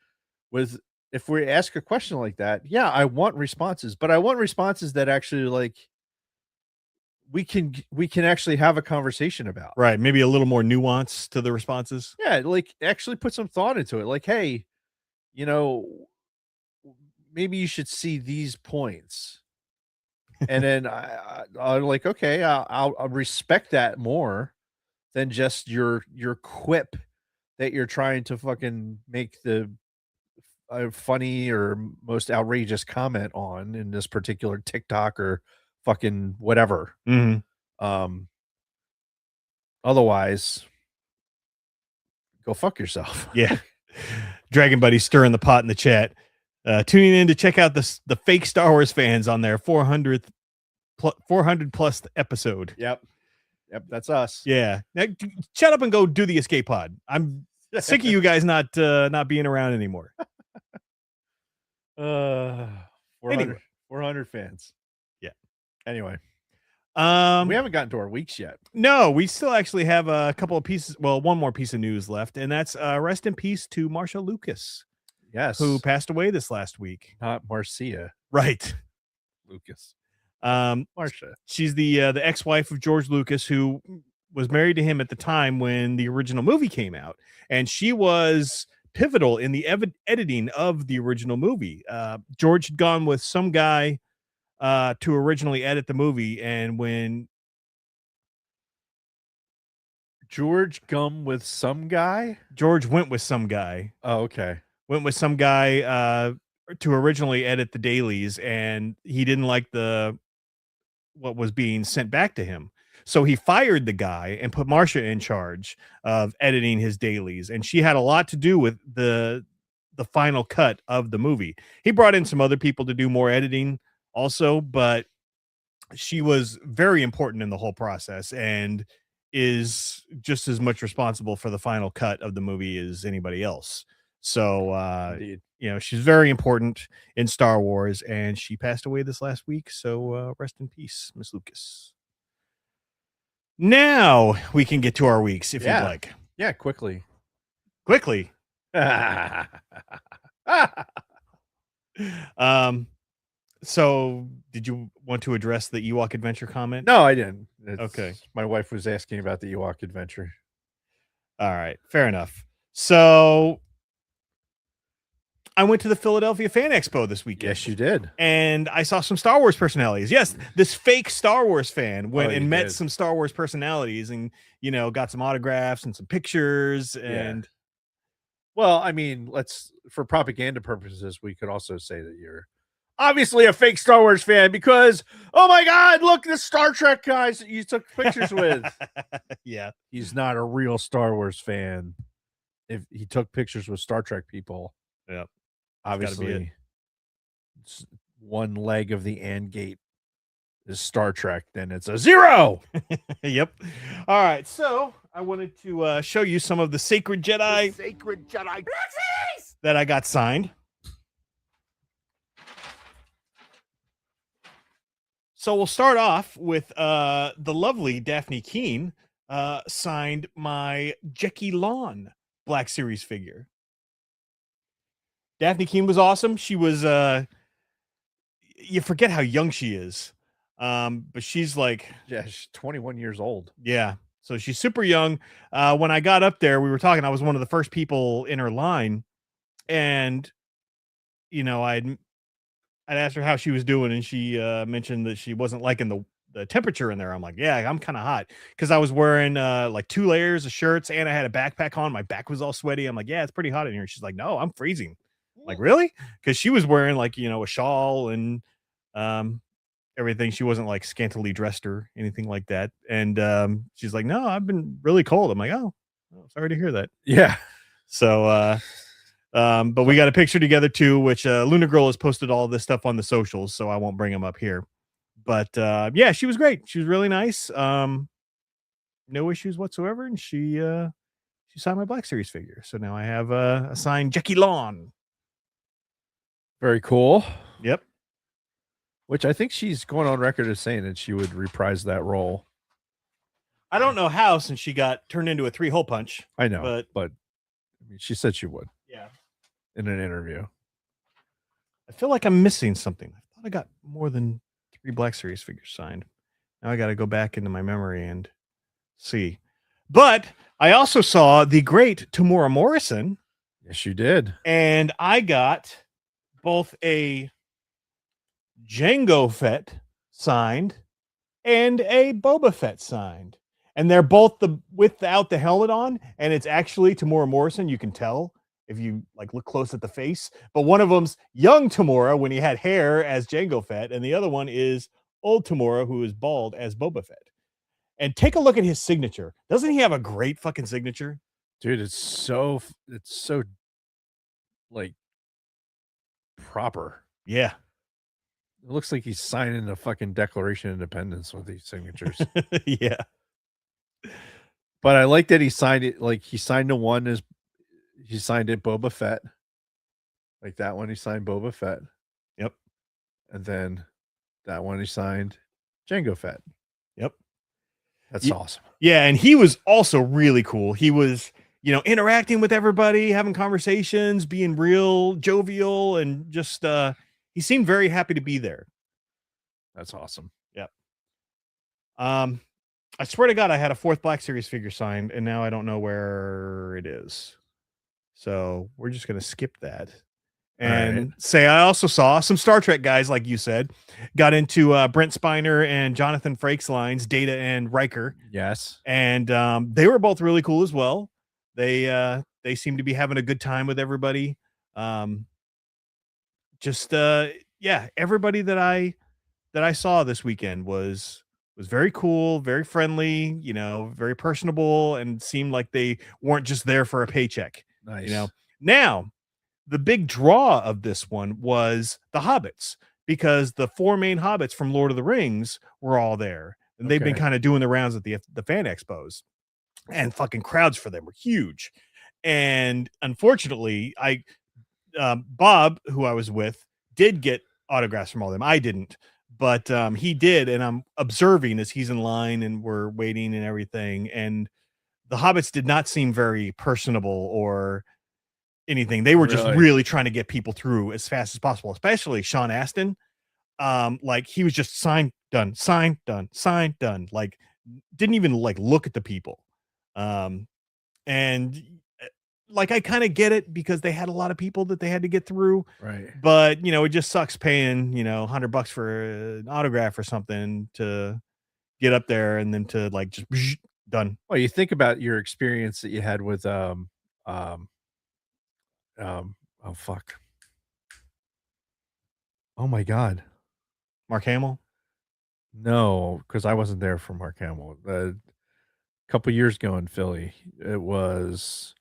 with. If we ask a question like that, yeah, I want responses, but I want responses that actually we can actually have a conversation about. Right. Maybe a little more nuance to the responses. Yeah. Actually put some thought into it. Hey, maybe you should see these points. And then I'm like, okay, I'll respect that more than just your quip that you're trying to fucking make the funny or most outrageous comment on in this particular TikTok or fucking whatever. Otherwise, go fuck yourself. Yeah. Dragon Buddy stirring the pot in the chat. Tuning in to check out the fake Star Wars fans on their 400 plus episode. Yep, that's us. Yeah. Now, shut up and go do the escape pod. I'm sick of you guys not being around anymore. 400 fans. Yeah. Anyway, we haven't gotten to our weeks yet. No, we still actually have a couple of pieces. Well, one more piece of news left, and that's rest in peace to Marsha Lucas. Yes, who passed away this last week. Not Marcia, right? Lucas. Marsha. She's the ex-wife of George Lucas, who was married to him at the time when the original movie came out, and she was pivotal in the editing of the original movie. George had gone with some guy to originally edit the movie, and when George went with some guy. Oh, okay. Went with some guy to originally edit the dailies, and he didn't like what was being sent back to him. So he fired the guy and put Marsha in charge of editing his dailies, and she had a lot to do with the final cut of the movie. He brought in some other people to do more editing also, but she was very important in the whole process and is just as much responsible for the final cut of the movie as anybody else. So, she's very important in Star Wars, and she passed away this last week. So rest in peace, Miss Lucas. Now we can get to our weeks if you'd like. Yeah, quickly. So did you want to address the Ewok Adventure comment? No, I didn't. Okay. My wife was asking about the Ewok Adventure. All right, fair enough. So I went to the Philadelphia Fan Expo this weekend. Yes, you did. And I saw some Star Wars personalities. Yes, this fake Star Wars fan went and met some Star Wars personalities and, got some autographs and some pictures. And well, I mean, for propaganda purposes, we could also say that you're obviously a fake Star Wars fan because, oh my God, look, the Star Trek guys that you took pictures with. Yeah. He's not a real Star Wars fan. If he took pictures with Star Trek people. Yeah. Obviously, one leg of the AND gate is Star Trek, then it's a 0. Yep. All right. So I wanted to show you some of the Sacred Jedi that I got signed. So we'll start off with the lovely Daphne Keene signed my Jackie Lawn Black Series figure. Daphne Keene was awesome. She was you forget how young she is. But she's she's 21 years old. Yeah. So she's super young. When I got up there, we were talking, I was one of the first people in her line, and I'd asked her how she was doing, and she mentioned that she wasn't liking the temperature in there. I'm like, yeah, I'm kind of hot because I was wearing 2 layers of shirts and I had a backpack on. My back was all sweaty. I'm like, yeah, it's pretty hot in here. She's like, no, I'm freezing. I'm like, really? Because she was wearing a shawl and everything. She wasn't scantily dressed or anything like that. And she's like, no, I've been really cold. I'm like, oh, sorry to hear that. Yeah. So but we got a picture together too, which Luna Girl has posted all this stuff on the socials, so I won't bring them up here. But yeah, she was great. She was really nice. No issues whatsoever, and she signed my Black Series figure. So now I have a signed Jackie Lawn. Very cool. Yep. Which I think she's going on record as saying that she would reprise that role. I don't know how, since she got turned into a 3-hole punch. I know, but I mean, she said she would. Yeah. In an interview. I feel like I'm missing something. I thought I got more than 3 Black Series figures signed. Now I got to go back into my memory and see. But I also saw the great Tamora Morrison. Yes, you did. And I got both a Jango Fett signed and a Boba Fett signed. And they're both without the helmet on, and it's actually Tamora Morrison. You can tell if you like look close at the face. But one of them's young Tamora when he had hair as Jango Fett, and the other one is old Tamora who is bald as Boba Fett. And take a look at his signature. Doesn't he have a great fucking signature? Dude, it's so like proper. Yeah. It looks like he's signing the fucking Declaration of Independence with these signatures. Yeah. But I like that he signed it, like he signed the one as he signed it Boba Fett. Like that one he signed Boba Fett. Yep. And then that one he signed Jango Fett. Yep. That's awesome. Yeah, and he was also really cool. He was, interacting with everybody, having conversations, being real jovial, and just he seemed very happy to be there. That's awesome. Yep. I swear to God, I had a 4th Black Series figure signed, and now I don't know where it is. So we're just gonna skip that. And say I also saw some Star Trek guys, like you said, got into Brent Spiner and Jonathan Frakes lines, Data and Riker. Yes. And they were both really cool as well. They seem to be having a good time with everybody. Everybody that I saw this weekend was very cool, very friendly, very personable, and seemed like they weren't just there for a paycheck. Nice. Now, the big draw of this one was the Hobbits, because the 4 main Hobbits from Lord of the Rings were all there, and they've been kind of doing the rounds at the fan expos, and fucking crowds for them were huge. And unfortunately, Bob, who I was with, did get autographs from all of them. I didn't, but he did, and I'm observing as he's in line and we're waiting and everything. And the Hobbits did not seem very personable or anything. They were just really trying to get people through as fast as possible, especially Sean Astin. Like he was just sign done, like didn't even like look at the people. And like I kind of get it, because they had a lot of people that they had to get through. Right. But it just sucks paying, $100 for an autograph or something to get up there and then to like just done. Well, you think about your experience that you had with oh fuck. Oh my God. Mark Hamill? No, because I wasn't there for Mark Hamill. A couple years ago in Philly, it was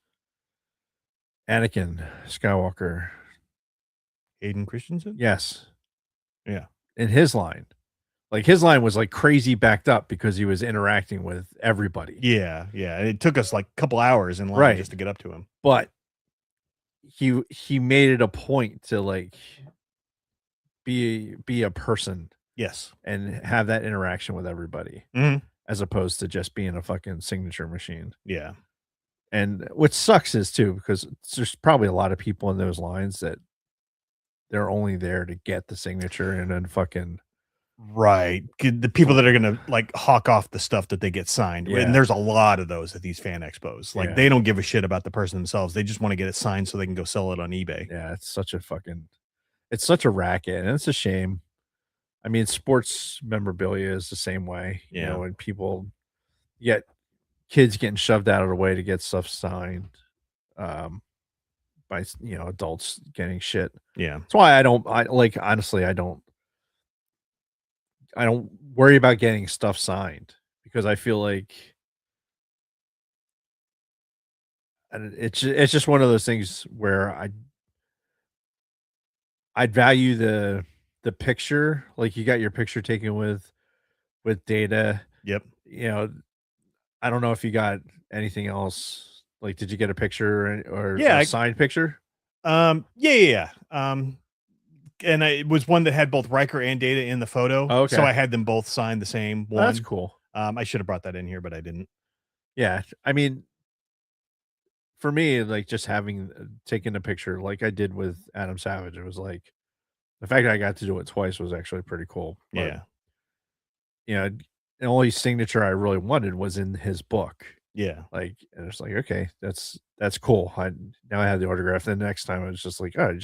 Anakin Skywalker. Hayden Christensen? Yes. Yeah. In his line. Like his line was like crazy backed up because he was interacting with everybody. Yeah. It took us like a couple hours in line just to get up to him. But he made it a point to like be a person. Yes. And have that interaction with everybody. As opposed to just being a fucking signature machine. Yeah. And what sucks is too, because there's probably a lot of people in those lines that they're only there to get the signature and then fucking the people that are gonna like hawk off the stuff that they get signed. And there's a lot of those at these fan expos. Like they don't give a shit about the person themselves. They just want to get it signed so they can go sell it on eBay. Yeah, it's such a racket, and it's a shame. I mean, sports memorabilia is the same way. You know, when people get kids getting shoved out of the way to get stuff signed by adults getting shit. Yeah. That's why honestly, I don't worry about getting stuff signed, because I feel like it's just one of those things where I'd value the picture. Like you got your picture taken with Data. Yep. I don't know if you got anything else. Like, did you get a picture or a signed picture? Yeah. And it was one that had both Riker and Data in the photo. Oh, okay. So I had them both signed the same one. That's cool. I should have brought that in here, but I didn't. Yeah. I mean, for me, like just taking a picture like I did with Adam Savage, it was like the fact that I got to do it twice was actually pretty cool. But, the only signature I really wanted was in his book. Yeah. Like, and it's like, okay, that's cool. Now I have the autograph. The next time I was just like, oh,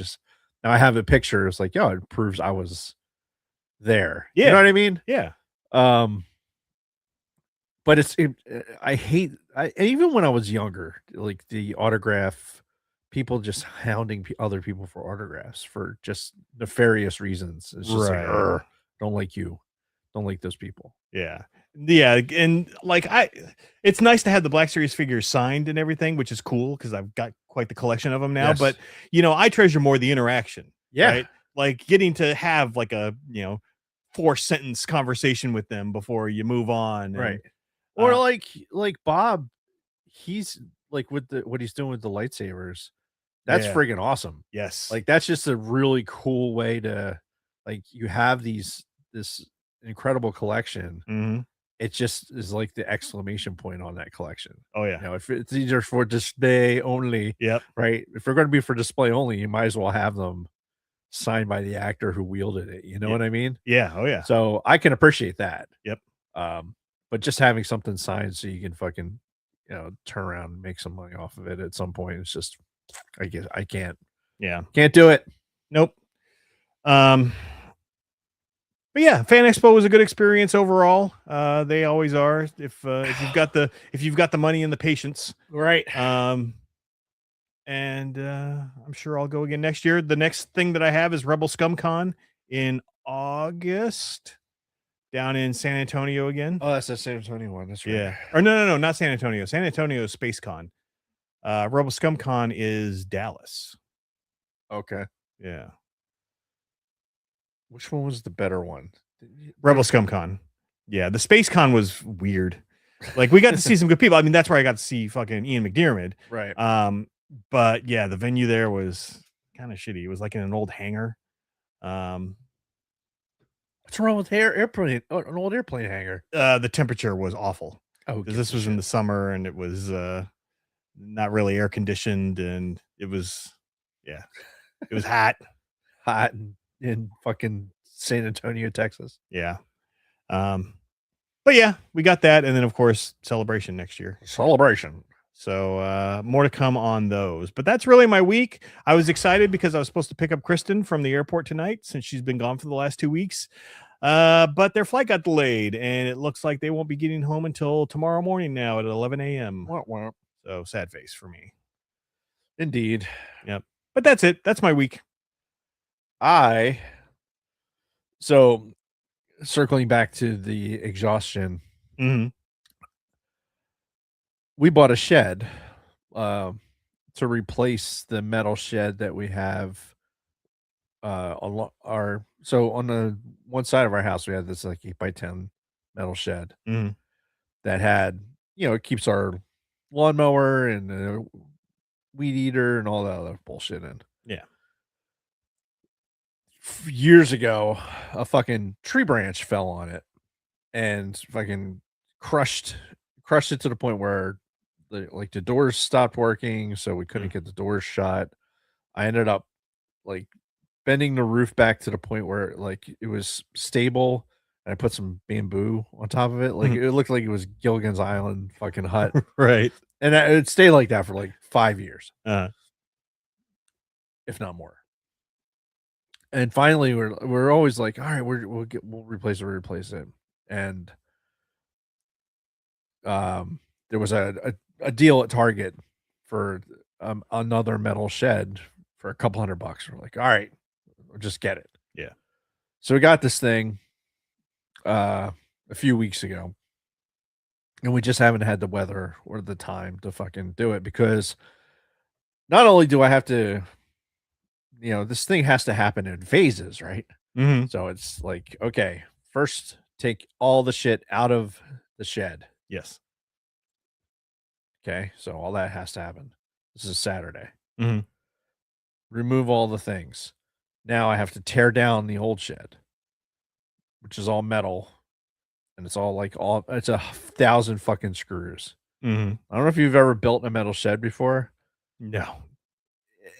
Now I have a picture. It's like, yo, it proves I was there. Yeah. You know what I mean? Yeah. But I hate, even when I was younger, like the autograph, people just hounding other people for autographs for just nefarious reasons. It's just like, Right. don't like you. Don't like those people. Yeah. Yeah. And like, it's nice to have the Black Series figures signed and everything, which is cool because I've got quite the collection of them now. Yes. But, I treasure more the interaction. Yeah. Right. Like getting to have like a, 4-sentence conversation with them before you move on. Right. Or like Bob, he's like with what he's doing with the lightsabers. That's friggin' awesome. Yes. Like that's just a really cool way to, like, you have this incredible collection. Mm-hmm. It just is like the exclamation point on that collection. Oh yeah. If it's either for display only, yep. Right. If they're going to be for display only, you might as well have them signed by the actor who wielded it. You know what I mean? Yeah. Oh yeah. So I can appreciate that. Yep. But just having something signed so you can fucking, turn around and make some money off of it at some point, it's just, I guess I can't. Yeah. Can't do it. Nope. But yeah, Fan Expo was a good experience overall. They always are. If you've got the money and the patience, right? And I'm sure I'll go again next year. The next thing that I have is Rebel Scum Con in August down in San Antonio again. Oh, that's the San Antonio one. That's right. Yeah. Or no, not San Antonio. San Antonio is Space Con. Rebel Scum Con is Dallas. Okay. Yeah. Which one was the better one? Rebel Scum Con. Yeah, the Space Con was weird. Like we got to see some good people. I mean, that's where I got to see fucking Ian McDiarmid. Right. But yeah, the venue there was kind of shitty. It was like in an old hangar. What's wrong with airplane? Oh, an old airplane hangar. The temperature was awful. Oh, this was in the summer and it was not really air conditioned, and it was hot. Hot in fucking San Antonio, Texas. Yeah. But yeah, we got that, and then of course Celebration next year. Celebration. So more to come on those. But that's really my week. I was excited because I was supposed to pick up Kristen from the airport tonight since she's been gone for the last 2 weeks. But their flight got delayed, and it looks like they won't be getting home until tomorrow morning now at 11 a.m. So sad face for me. Indeed. Yep. But that's it. That's my week. So circling back to the exhaustion, we bought a shed to replace the metal shed that we have on the one side of our house. We had this like 8x10 metal shed that had, it keeps our lawnmower and a weed eater and all that other bullshit in. Yeah. Years ago, a fucking tree branch fell on it and fucking crushed it to the point where the doors stopped working, so we couldn't get the doors shut. I ended up like bending the roof back to the point where like it was stable, and I put some bamboo on top of it. Like it looked like it was Gilligan's Island fucking hut. Right. And it stayed like that for like 5 years. If not more. And finally we're always like, all right, we'll replace it. And there was a deal at Target for another metal shed for a couple $100. We're like, all right, we'll just get it. Yeah. So we got this thing a few weeks ago, and we just haven't had the weather or the time to fucking do it, because not only do I have to, this thing has to happen in phases, right? So it's like, okay, first take all the shit out of the shed. Yes. Okay, so all that has to happen. This is Saturday. Remove all the things. Now I have to tear down the old shed, which is all metal, and it's all it's 1,000 fucking screws. I don't know if you've ever built a metal shed before. No.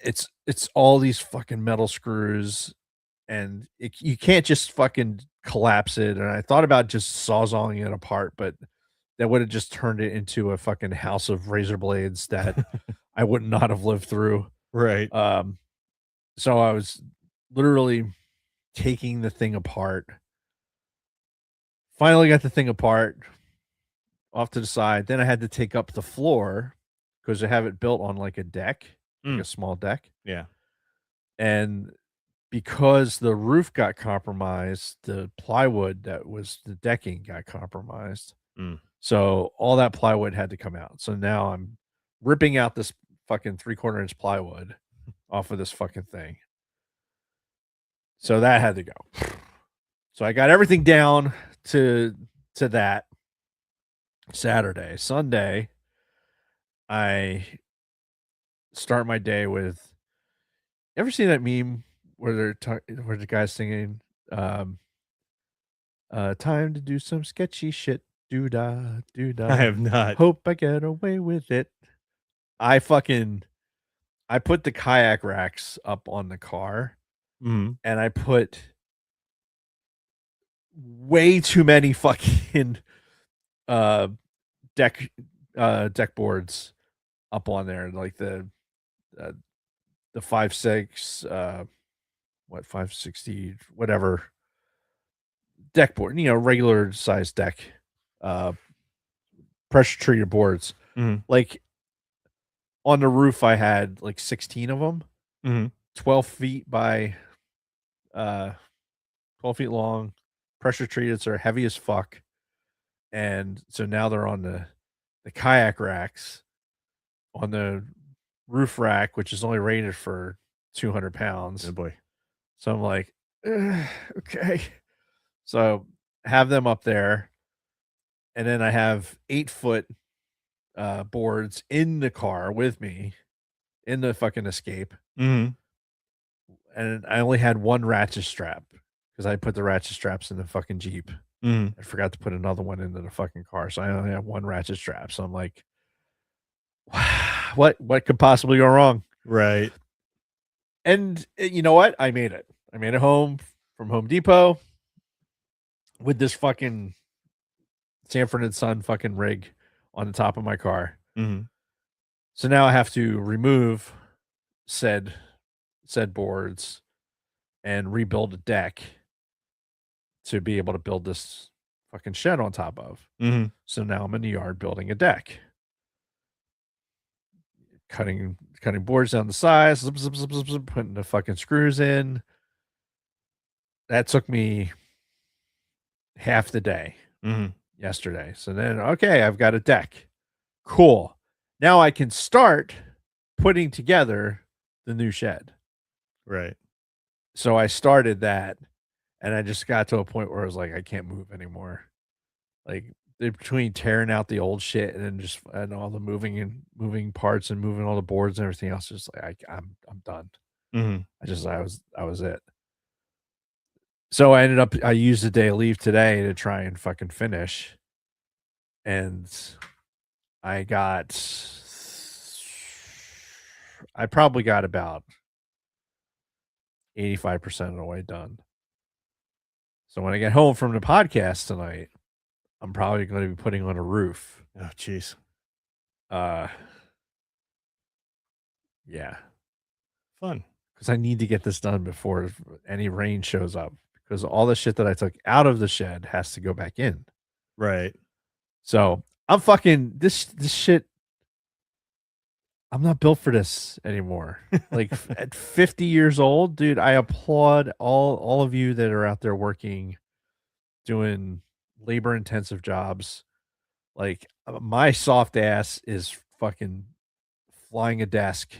It's all these fucking metal screws, and you can't just fucking collapse it. And I thought about just sawzalling it apart, but that would have just turned it into a fucking house of razor blades that I would not have lived through. Right. So I was literally taking the thing apart. Finally got the thing apart off to the side. Then I had to take up the floor because I have it built on like a deck, like a small deck. Yeah. And because the roof got compromised, the plywood that was the decking got compromised. So all that plywood had to come out. So now I'm ripping out this fucking 3/4 inch plywood off of this fucking thing. So that had to go. So I got everything down to that Saturday. Sunday, I start my day with. Ever seen that meme where where the guy's singing, time to do some sketchy shit, doo da, doo da. I have not. Hope I get away with it. I put the kayak racks up on the car, and I put way too many fucking deck boards up on there, like the 5.6 560 whatever deck board, regular size deck pressure treated boards. Like on the roof I had like 16 of them, 12 feet by 12 feet long, pressure treated, so they're heavy as fuck. And so now they're on the kayak racks on the roof rack, which is only rated for 200 pounds. Oh boy. So I'm like, okay. So have them up there. And then I have 8-foot boards in the car with me in the fucking Escape. And I only had one ratchet strap because I put the ratchet straps in the fucking Jeep. I forgot to put another one into the fucking car. So I only have one ratchet strap. So I'm like, what could possibly go wrong? Right. And you know what? I made it. I made it home from Home Depot with this fucking Sanford & Son fucking rig on the top of my car. So now I have to remove said boards and rebuild a deck to be able to build this fucking shed on top of. So now I'm in the yard building a deck. Cutting boards down the sides, putting the fucking screws in. That took me half the day yesterday. So then, okay, I've got a deck. Cool. Now I can start putting together the new shed. Right. So I started that, and I just got to a point where I was like, I can't move anymore. Like between tearing out the old shit and then just and all the moving parts and moving all the boards and everything else, just like I'm done. I was it. So I used a day of leave today to try and fucking finish. And I probably got about 85% of the way done. So when I get home from the podcast tonight, I'm probably going to be putting on a roof. Oh, jeez. Yeah. Fun. Because I need to get this done before any rain shows up. Because all the shit that I took out of the shed has to go back in. Right. So I'm fucking this shit. I'm not built for this anymore. Like at 50 years old, dude, I applaud all of you that are out there working, doing labor intensive jobs. Like my soft ass is fucking flying a desk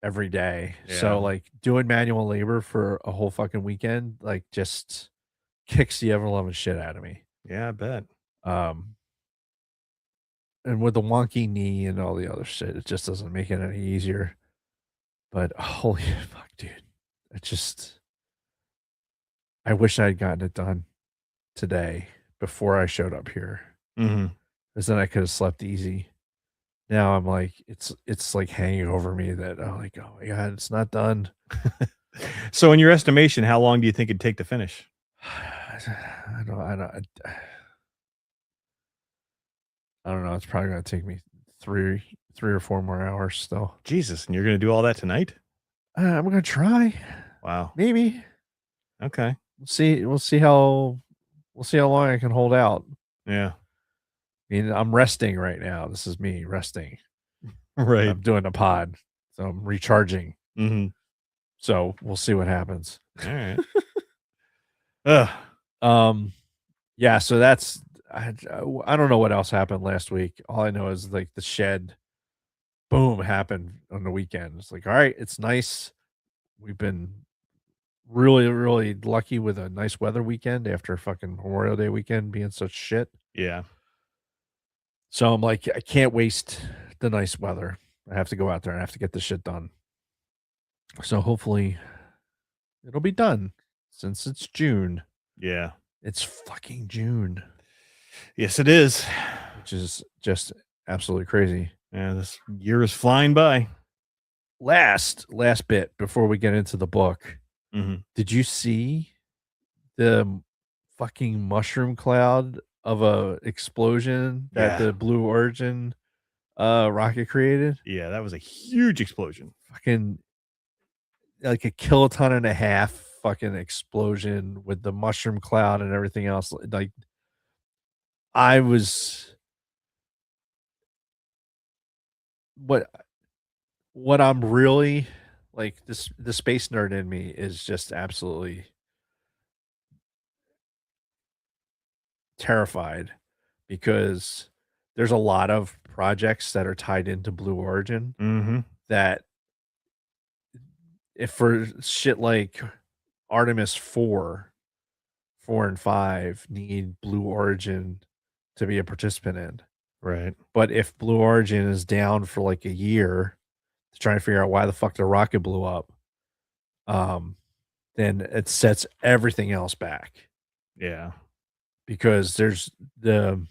every day. Yeah. So like doing manual labor for a whole fucking weekend, like just kicks the ever loving shit out of me. Yeah, I bet. And with the wonky knee and all the other shit, it just doesn't make it any easier. But holy fuck, dude. I wish I had gotten it done today before I showed up here. Because then I could have slept easy. Now I'm like, it's like hanging over me that oh my god, it's not done. So in your estimation, how long do you think it'd take to finish? I don't know. It's probably going to take me three or four more hours still. Jesus, and you're going to do all that tonight? I'm going to try. Wow. Maybe. Okay. We'll see how long I can hold out. Yeah. I mean, I'm resting right now. This is me resting. Right. I'm doing a pod, so I'm recharging. Mm-hmm. So we'll see what happens. All right. Yeah. So that's I don't know what else happened last week. All I know is like the shed, boom, happened on the weekend. It's like, all right, it's nice. We've been really, really lucky with a nice weather weekend after fucking Memorial Day weekend being such shit. Yeah. So I'm like, I can't waste the nice weather. I have to go out there and I have to get this shit done. So hopefully it'll be done since it's June. Yeah. It's fucking June. Yes, it is. Which is just absolutely crazy. Yeah, this year is flying by. Last bit before we get into the book. Mm-hmm. Did you see the fucking mushroom cloud of a explosion that the Blue Origin rocket created? Yeah, that was a huge explosion. Fucking like a kiloton and a half fucking explosion with the mushroom cloud and everything else. Like I was what I'm really like the space nerd in me is just absolutely terrified because there's a lot of projects that are tied into Blue Origin that if for shit like Artemis 4 and 5 need Blue Origin to be a participant in. Right. But if Blue Origin is down for like a year to try and figure out why the fuck the rocket blew up, then it sets everything else back. Yeah. Because there's the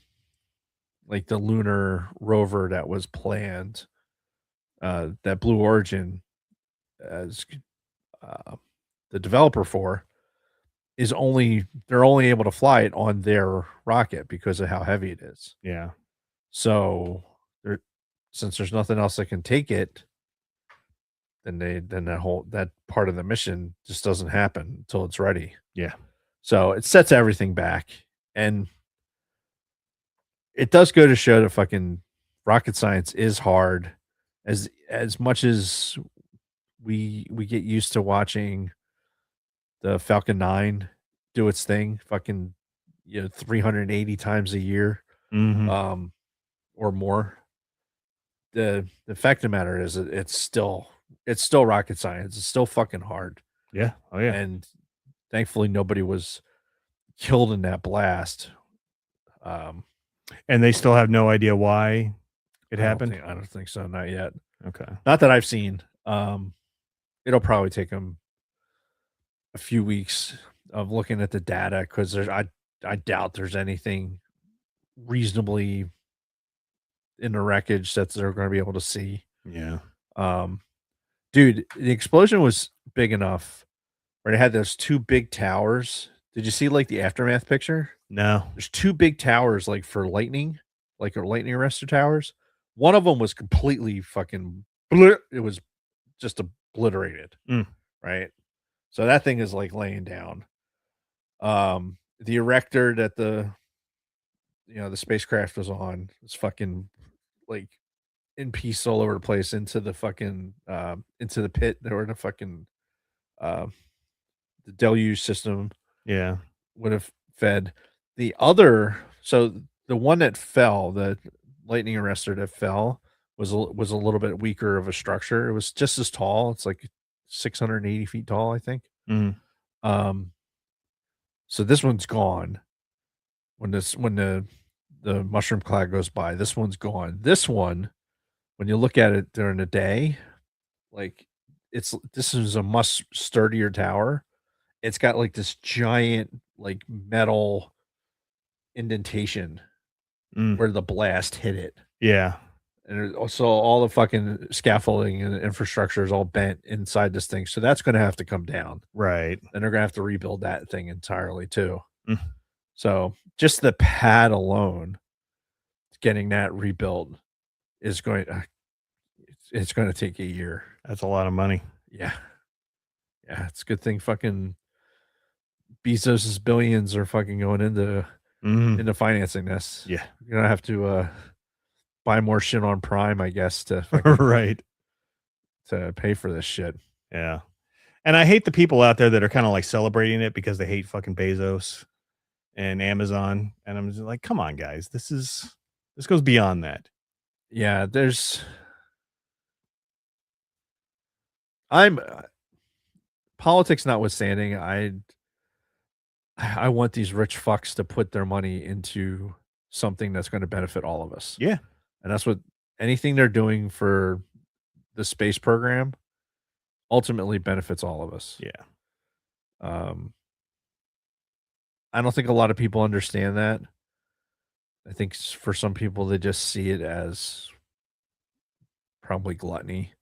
lunar rover that was planned, that Blue Origin as the developer for they're only able to fly it on their rocket because of how heavy it is. Yeah. So since there's nothing else that can take it, then that part of the mission just doesn't happen until it's ready. Yeah. So it sets everything back, and it does go to show that fucking rocket science is hard. As much as we get used to watching the Falcon 9 do its thing, fucking 380 times a year, or more. The fact of the matter is it's still rocket science. It's still fucking hard. Yeah. Oh yeah. And thankfully nobody was killed in that blast. And they still have no idea why it happened. I don't think so. Not yet. Okay. Not that I've seen. It'll probably take them a few weeks of looking at the data because I doubt there's anything reasonably in the wreckage that they're going to be able to see. Yeah. Dude, the explosion was big enough where it had those two big towers. Did you see like the aftermath picture? No. There's two big towers like for lightning, like our lightning arrestor towers. One of them was completely fucking it was just obliterated. Right? So that thing is like laying down. The erector that the spacecraft was on is fucking like in piece all over the place into the fucking into the pit or the fucking the deluge system. Yeah. Would have fed the other. So the one that fell, the lightning arrestor that fell was a little bit weaker of a structure. It was just as tall. It's like 680 feet tall, I think. So this one's gone. When the mushroom cloud goes by, this one's gone. This one, when you look at it during the day, like this is a much sturdier tower. It's got like this giant like metal indentation where the blast hit it. Yeah. And also all the fucking scaffolding and infrastructure is all bent inside this thing. So that's going to have to come down. Right. And they're going to have to rebuild that thing entirely too. So just the pad alone, getting that rebuilt is going it's going to take a year. That's a lot of money. Yeah. Yeah, it's a good thing fucking Bezos's billions are fucking going into financing this. Yeah. You're gonna have to buy more shit on Prime, I guess, to Right. to pay for this shit. Yeah. And I hate the people out there that are kind of like celebrating it because they hate fucking Bezos and Amazon. And I'm just like, come on, guys. This goes beyond that. Yeah, politics notwithstanding, I want these rich fucks to put their money into something that's going to benefit all of us. Yeah. And that's what anything they're doing for the space program ultimately benefits all of us. Yeah. I don't think a lot of people understand that. I think for some people, they just see it as probably gluttony.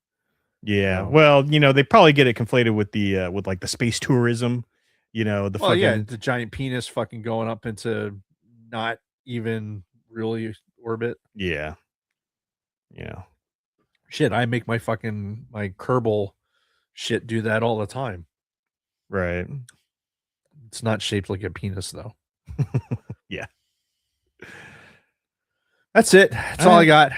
Yeah. Well, they probably get it conflated with the with like the space tourism, the giant penis fucking going up into not even really orbit. Yeah. Yeah. Shit, I make my Kerbal shit do that all the time. Right. It's not shaped like a penis though. Yeah. That's it. That's all I got.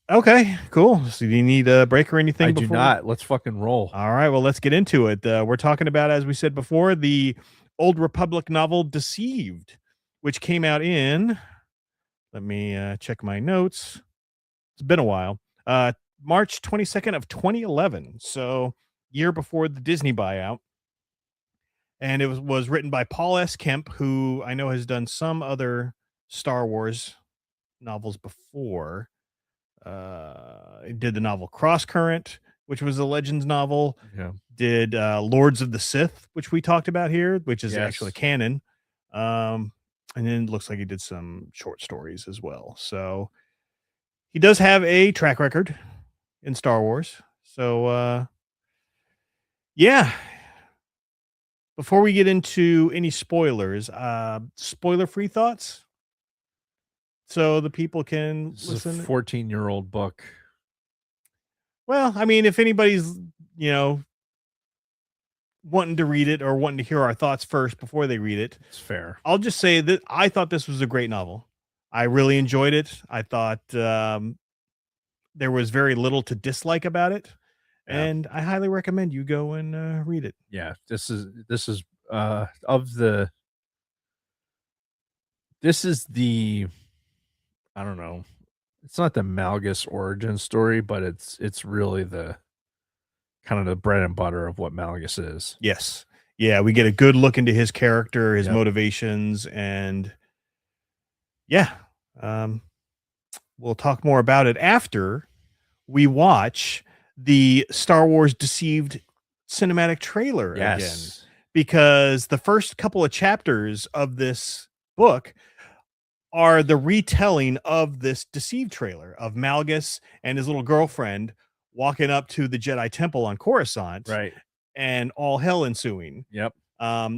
Okay, cool. So do you need a break or anything? I do not. Let's fucking roll. All right, well, let's get into it. We're talking about, as we said before, the Old Republic novel Deceived, which came out in, let me check my notes. It's been a while. March 22nd of 2011. So year before the Disney buyout. And it was written by Paul S. Kemp, who I know has done some other Star Wars novels before. He did the novel Cross Current, which was a Legends novel. Yeah. Did Lords of the Sith, which we talked about here, which is actually canon. And then it looks like he did some short stories as well. So he does have a track record in Star Wars. So yeah. Before we get into any spoilers, spoiler-free thoughts? So the people can listen. A 14-year-old book. Well, I mean, if anybody's, wanting to read it or wanting to hear our thoughts first before they read it, it's fair. I'll just say that I thought this was a great novel. I really enjoyed it. I thought there was very little to dislike about it. Yeah. And I highly recommend you go and read it. Yeah, this is the I don't know. It's not the Malgus origin story, but it's really the kind of the bread and butter of what Malgus is. Yes. Yeah, we get a good look into his character, his motivations, and yeah. We'll talk more about it after we watch the Star Wars Deceived cinematic trailer again. Because the first couple of chapters of this book are the retelling of this Deceived trailer of Malgus and his little girlfriend walking up to the Jedi Temple on Coruscant. Right. And all hell ensuing. Yep.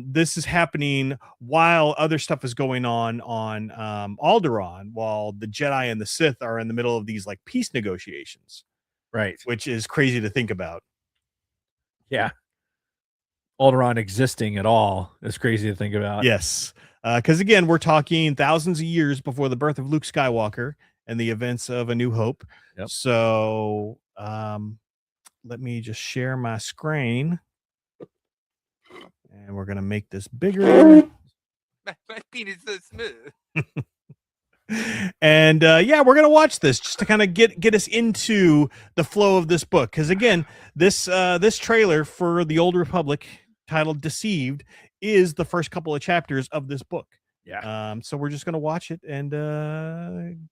This is happening while other stuff is going on Alderaan, while the Jedi and the Sith are in the middle of these like peace negotiations. Right. Which is crazy to think about. Yeah. Alderaan existing at all is crazy to think about. Yes. Because again, we're talking thousands of years before the birth of Luke Skywalker and the events of A New Hope. Yep. So let me just share my screen. And we're going to make this bigger. My penis is so smooth. And yeah, we're gonna watch this just to kind of get us into the flow of this book, because again, this trailer for the Old Republic titled Deceived is the first couple of chapters of this book. Yeah. So we're just gonna watch it and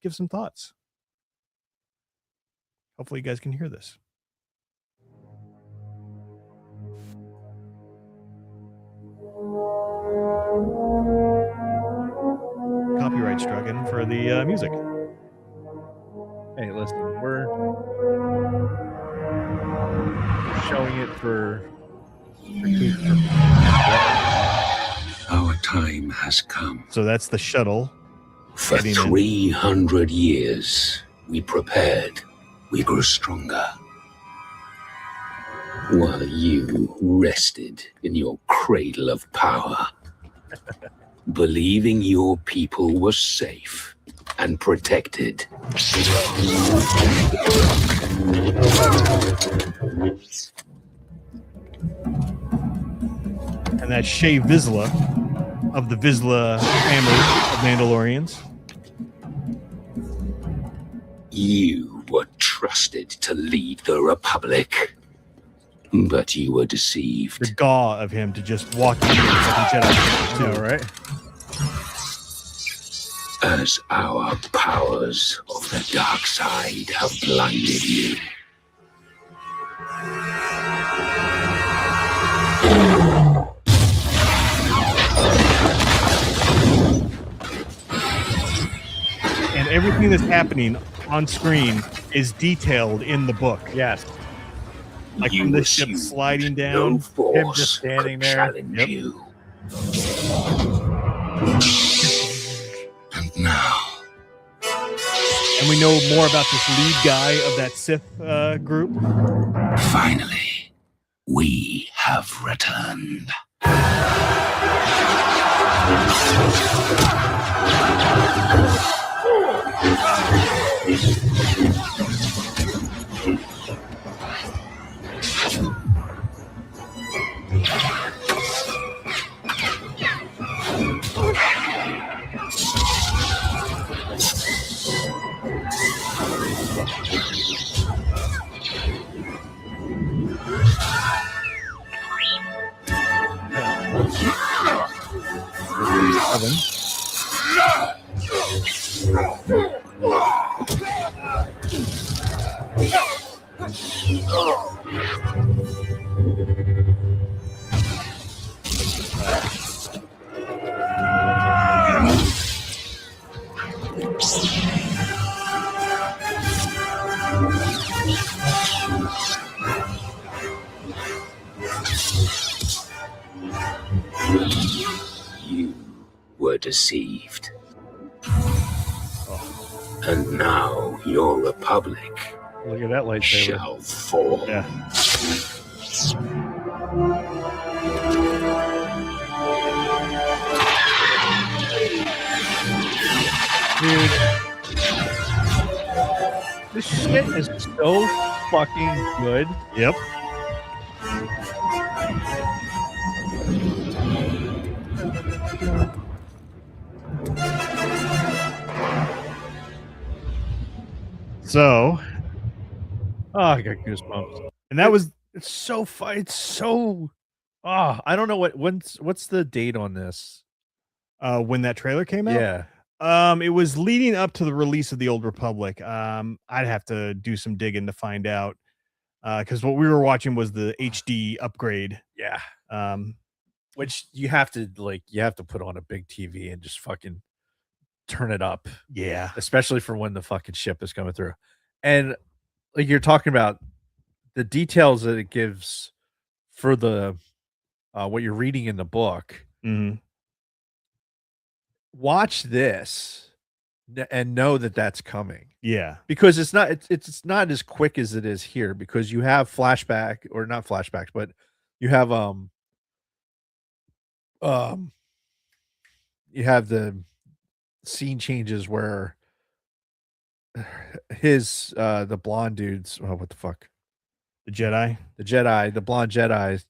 give some thoughts. Hopefully, you guys can hear this. Copyright stricken for the music. Hey, listen, we're showing it for Our time has come. So that's the shuttle. For 300 years, we prepared. We grew stronger. while you rested in your cradle of power, believing your people were safe and protected. And that's Shay Vizsla of the Vizsla family of Mandalorians. You were trusted to lead the Republic, but you were deceived. The gall of him to just walk into the fucking Jedi. No, right? As our powers of the dark side have blinded you. And everything that's happening on screen is detailed in the book. Yes. Like You from the assumed ship sliding no down, force him just standing could there. challenge you. And now, and we know more about this lead guy of that Sith group. finally, we have returned. You were deceived. And now your Republic Look at that lightsaber. shall fall. Yeah. Dude, this shit is so fucking good. Yep. So, Oh, I got goosebumps. and that was It's so fun. It's so. Oh, I don't know what's the date on this. when that trailer came out. Yeah. It was leading up to the release of the Old Republic. I'd have to do some digging to find out. Because what we were watching was the HD upgrade. Yeah. Um, Which you have to put on a big TV and just fucking turn it up, yeah. especially for when the fucking ship is coming through. And like you're talking about the details that it gives for the what you're reading in the book. Mm-hmm. Watch this and know that that's coming. Yeah. Because it's not as quick as it is here, because you have flashback, or not flashbacks, but you have you have the scene changes where his the blonde dude's what the fuck, The Jedi. the blonde Jedi,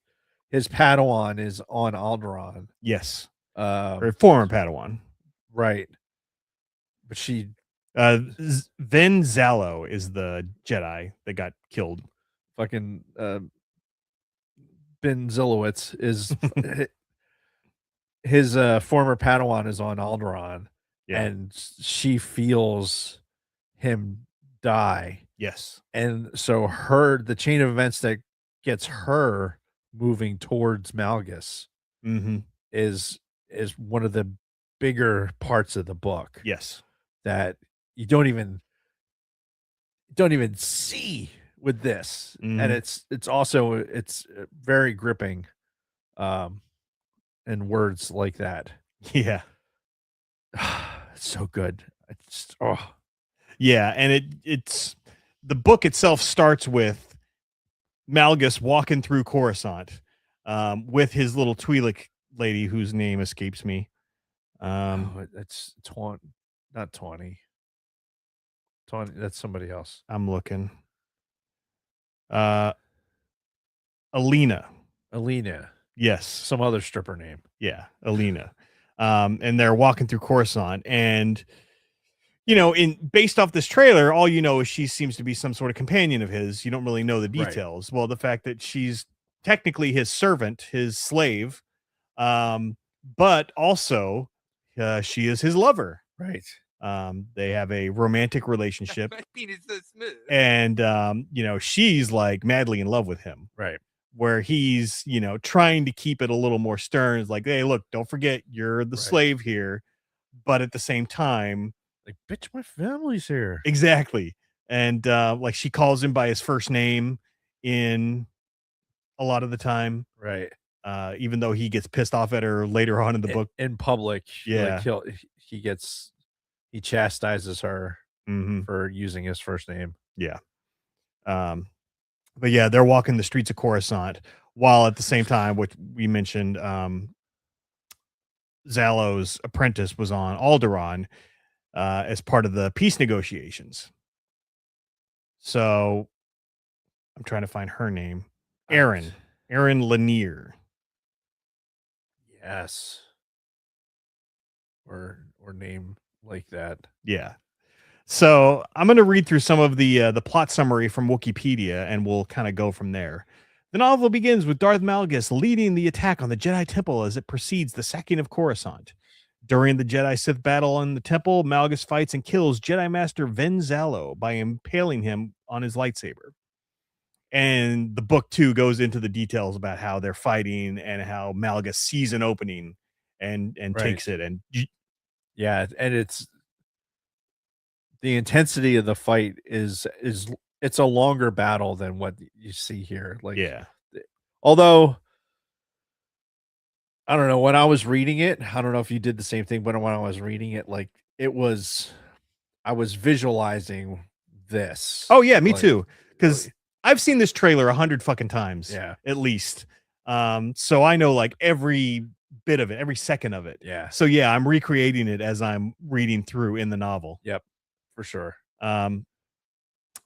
his Padawan is on Alderaan. Yes. Or Or former Padawan. right. But she Ven Zalo is the Jedi that got killed. fucking Ben Zilowitz is his former Padawan is on Alderaan, and she feels him die. Yes. And so the chain of events that gets her moving towards Malgus is one of the bigger parts of the book. Yes. That you don't even see with this. And it's also very gripping in words like that. Yeah. It's so good. Yeah, and it's the book itself starts with Malgus walking through Coruscant with his little Twi'lek lady whose name escapes me. That's 20, not 20. 20, that's somebody else. I'm looking. Alina. Yes. Yes. Some other stripper name. Yeah, Alina. And they're walking through Coruscant, and based off this trailer, all you know is she seems to be some sort of companion of his. You don't really know the details. Right. Well, the fact that she's technically his servant, his slave, but also she is his lover. Right. They have a romantic relationship. My penis so smooth. And she's like madly in love with him. Right. Where he's, trying to keep it a little more stern. It's like, hey, look, don't forget you're the slave here. But at the same time, like, bitch, my family's here. Exactly. And like she calls him by his first name in a lot of the time. Right. Even though he gets pissed off at her later on in the book. In public. Yeah. Like he chastises her for using his first name. Yeah. But yeah, they're walking the streets of Coruscant while at the same time, which we mentioned, Zalo's apprentice was on Alderaan as part of the peace negotiations. So I'm trying to find her name. Erin Lanier. Yes. Or name like that. Yeah. So I'm going to read through some of the plot summary from Wikipedia, and we'll kind of go from there. The novel begins with Darth Malgus leading the attack on the Jedi Temple as it precedes the sacking of Coruscant. During the Jedi-Sith battle in the temple, Malgus fights and kills Jedi Master Ven Zalo by impaling him on his lightsaber. And the book, too, goes into the details about how they're fighting and how Malgus sees an opening and takes it. And yeah, and it's the intensity of the fight is it's a longer battle than what you see here. Like, yeah. Although I don't know, when I was reading it, I don't know if you did the same thing, but when I was reading it, like I was visualizing this. Oh yeah, me too. Because I've seen this trailer 100 fucking times. Yeah. At least. So I know like every bit of it, every second of it. Yeah. So yeah, I'm recreating it as I'm reading through in the novel. Yep. For sure.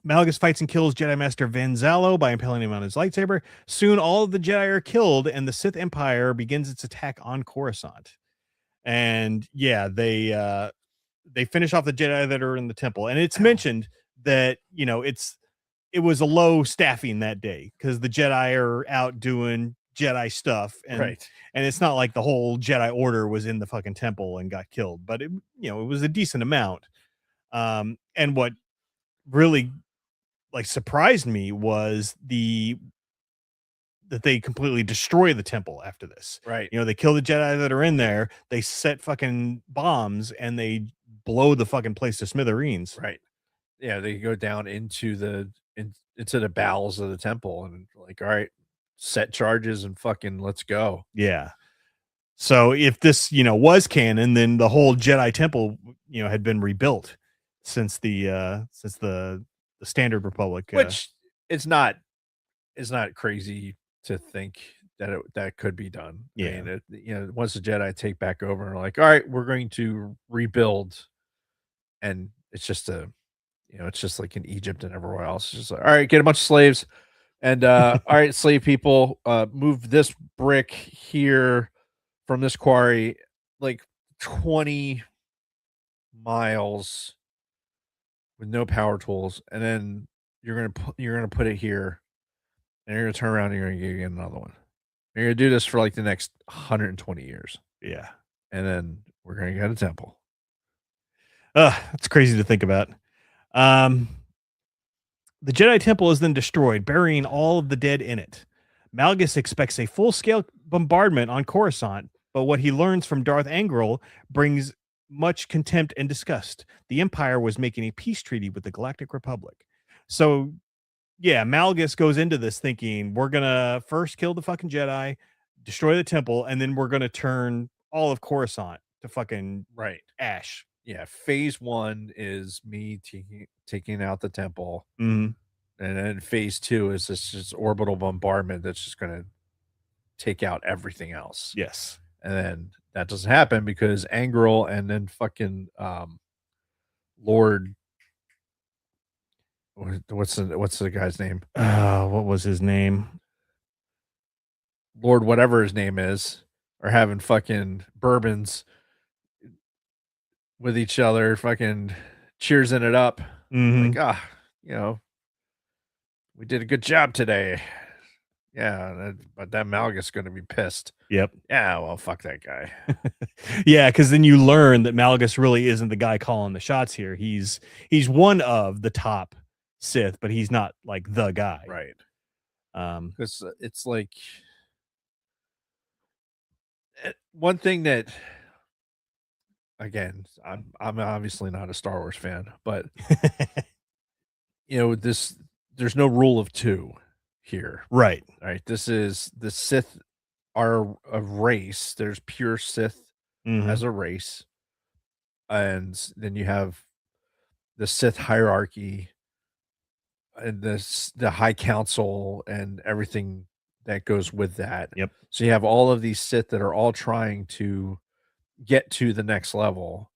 Malgus fights and kills Jedi Master Ven Zalo by impaling him on his lightsaber. Soon all of the Jedi are killed and the Sith Empire begins its attack on Coruscant. And yeah, they finish off the Jedi that are in the temple. And it's mentioned that, it was a low staffing that day because the Jedi are out doing Jedi stuff. And, and it's not like the whole Jedi Order was in the fucking temple and got killed, but it was a decent amount. And what really surprised me was that they completely destroy the temple after this. Right. They kill the Jedi that are in there. They set fucking bombs and they blow the fucking place to smithereens. Right. Yeah. They go down into the bowels of the temple and like, all right, set charges and fucking let's go. Yeah. So if this, was canon, then the whole Jedi temple, had been rebuilt since the Standard Republic, which it's not crazy to think that that could be done. Yeah. I mean, once the Jedi take back over and like, all right, we're going to rebuild, and it's just it's just like in Egypt and everywhere else. It's just like, all right, get a bunch of slaves, and all right, slave people, move this brick here from this quarry, like 20 miles with no power tools, and then you're gonna put it here, and you're gonna turn around and you're gonna get another one. You're gonna do this for like the next 120 years. Yeah, and then we're gonna get a temple. It's crazy to think about. The Jedi Temple is then destroyed, burying all of the dead in it. Malgus expects a full-scale bombardment on Coruscant, but what he learns from Darth Angral brings much contempt and disgust. The Empire was making a peace treaty with the Galactic Republic. So, yeah, Malgus goes into this thinking, we're going to first kill the fucking Jedi, destroy the temple, and then we're going to turn all of Coruscant to fucking ash. Yeah, phase 1 is me taking out the temple. Mm-hmm. And then phase 2 is this just orbital bombardment that's just going to take out everything else. Yes. And then that doesn't happen because Angrel and then fucking Lord, what's the guy's name? What was his name? Lord, whatever his name is, are having fucking bourbons with each other, fucking cheersing it up. Mhm. Like, we did a good job today. Yeah, but that Malgus going to be pissed. Yep. Yeah, well, fuck that guy. Yeah, because then you learn that Malgus really isn't the guy calling the shots here. He's one of the top Sith, but he's not like the guy. Right. Because it's like one thing that, again, I'm obviously not a Star Wars fan, but there's no rule of 2 here. Right. This is the Sith are a race. There's pure Sith as a race. And then you have the Sith hierarchy and the High Council and everything that goes with that. Yep. So you have all of these Sith that are all trying to get to the next level.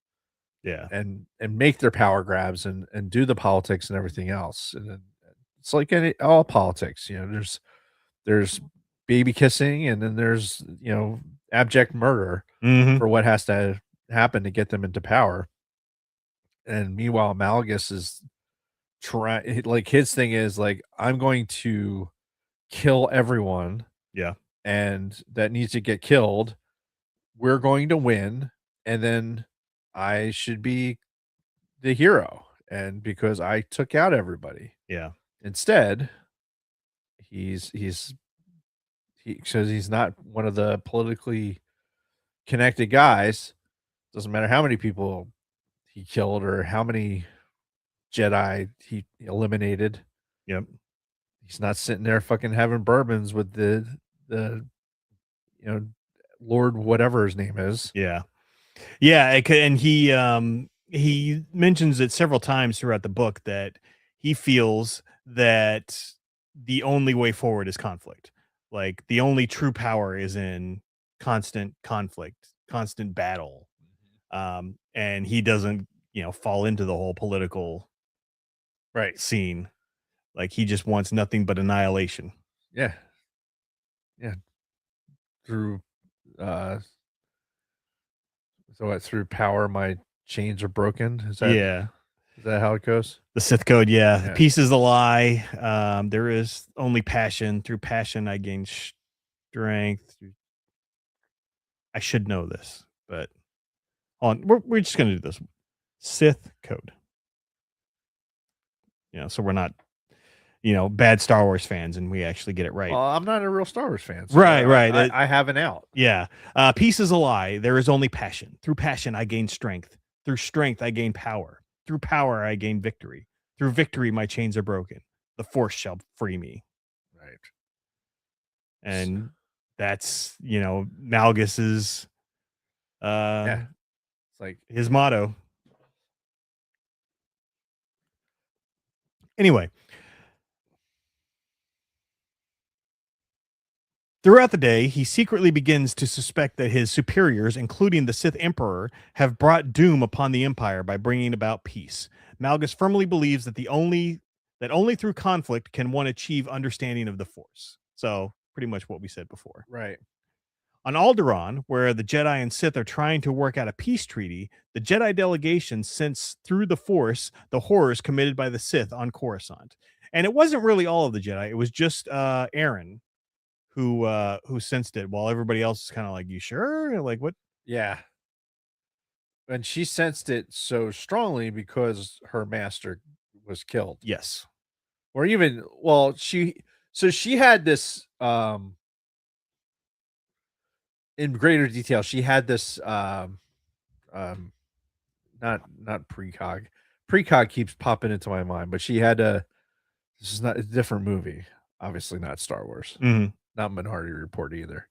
Yeah. And make their power grabs and do the politics and everything else. And then it's like all politics, there's baby kissing, and then there's, abject murder for what has to happen to get them into power. And meanwhile, Malgus is like, his thing is like, I'm going to kill everyone. Yeah. And that needs to get killed. We're going to win. And then I should be the hero. And because I took out everybody. Yeah. Instead, he says he's not one of the politically connected guys. Doesn't matter how many people he killed or how many Jedi he eliminated. Yep. He's not sitting there fucking having bourbons with the Lord whatever his name is. Yeah. Yeah, and he mentions it several times throughout the book that he feels that the only way forward is conflict. Like, the only true power is in constant conflict, constant battle. And he doesn't, fall into the whole political scene. Like, he just wants nothing but annihilation. Yeah. Yeah. Through through power my chains are broken. Is that how it goes? The Sith code, yeah. Peace is a lie. There is only passion. Through passion I gain strength. I should know this, but we're just gonna do this. Sith code. So we're not bad Star Wars fans, and we actually get it right. Well, I'm not a real Star Wars fan. So right. I have an out. Yeah. Peace is a lie. There is only passion. Through passion I gain strength. Through strength I gain power. Through power I gain victory. Through victory my chains are broken. The Force shall free me. Right. And that's, Malgus's it's like his motto. Anyway, throughout the day, he secretly begins to suspect that his superiors, including the Sith Emperor, have brought doom upon the Empire by bringing about peace. Malgus firmly believes that only through conflict can one achieve understanding of the Force. So, pretty much what we said before. Right. On Alderaan, where the Jedi and Sith are trying to work out a peace treaty, the Jedi delegation sense through the Force the horrors committed by the Sith on Coruscant. And it wasn't really all of the Jedi. It was just Aaron who sensed it, while everybody else is kind of like, you sure? Like, what? Yeah. And she sensed it so strongly because her master was killed. Yes. Or even, well, she had this, in greater detail, she had this, not precog. Precog keeps popping into my mind, but she had this is not a different movie, obviously not Star Wars, not Minority Report either.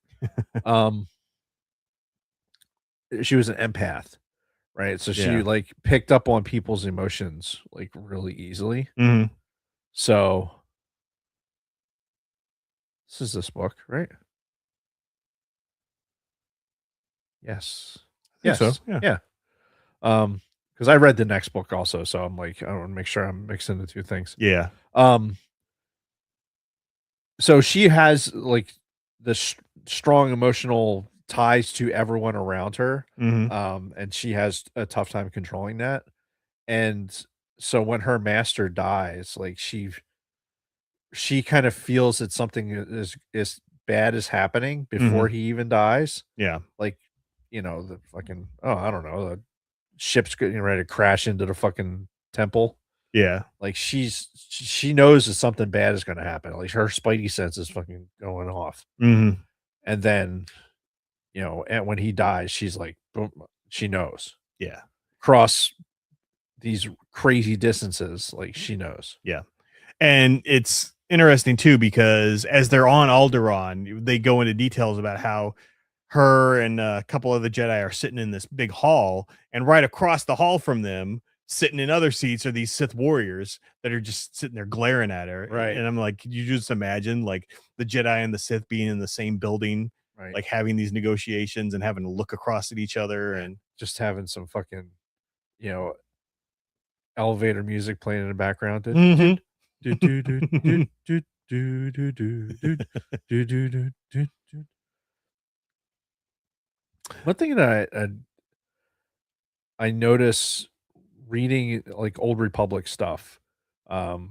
She was an empath, right? So she like picked up on people's emotions like really easily. So This is this book, right? Yes. I think so, Yes. yeah. Yeah. Because I read the next book also, so I'm like, I want to make sure I'm mixing the two things. Yeah. So she has like the strong emotional ties to everyone around her. Mhm. And she has a tough time controlling that. And so when her master dies, like she kind of feels that something is bad is happening before Mhm. he even dies. Yeah. Like, the fucking, I don't know, the ship's getting ready to crash into the fucking temple. Yeah. Like she knows that something bad is going to happen. Like her spidey sense is fucking going off. Mhm. And then, and when he dies, she's like, boom, she knows. Yeah. Cross these crazy distances, like she knows. Yeah. And it's interesting too, because as they're on Alderaan, they go into details about how her and a couple of the Jedi are sitting in this big hall, and right across the hall from them, sitting in other seats, are these Sith warriors that are just sitting there glaring at her. Right. And I'm like, could you just imagine like the Jedi and the Sith being in the same building, Right. like having these negotiations and having to look across at each other and just having some fucking, elevator music playing in the background. Mhm. One thing that I notice reading like Old Republic stuff, or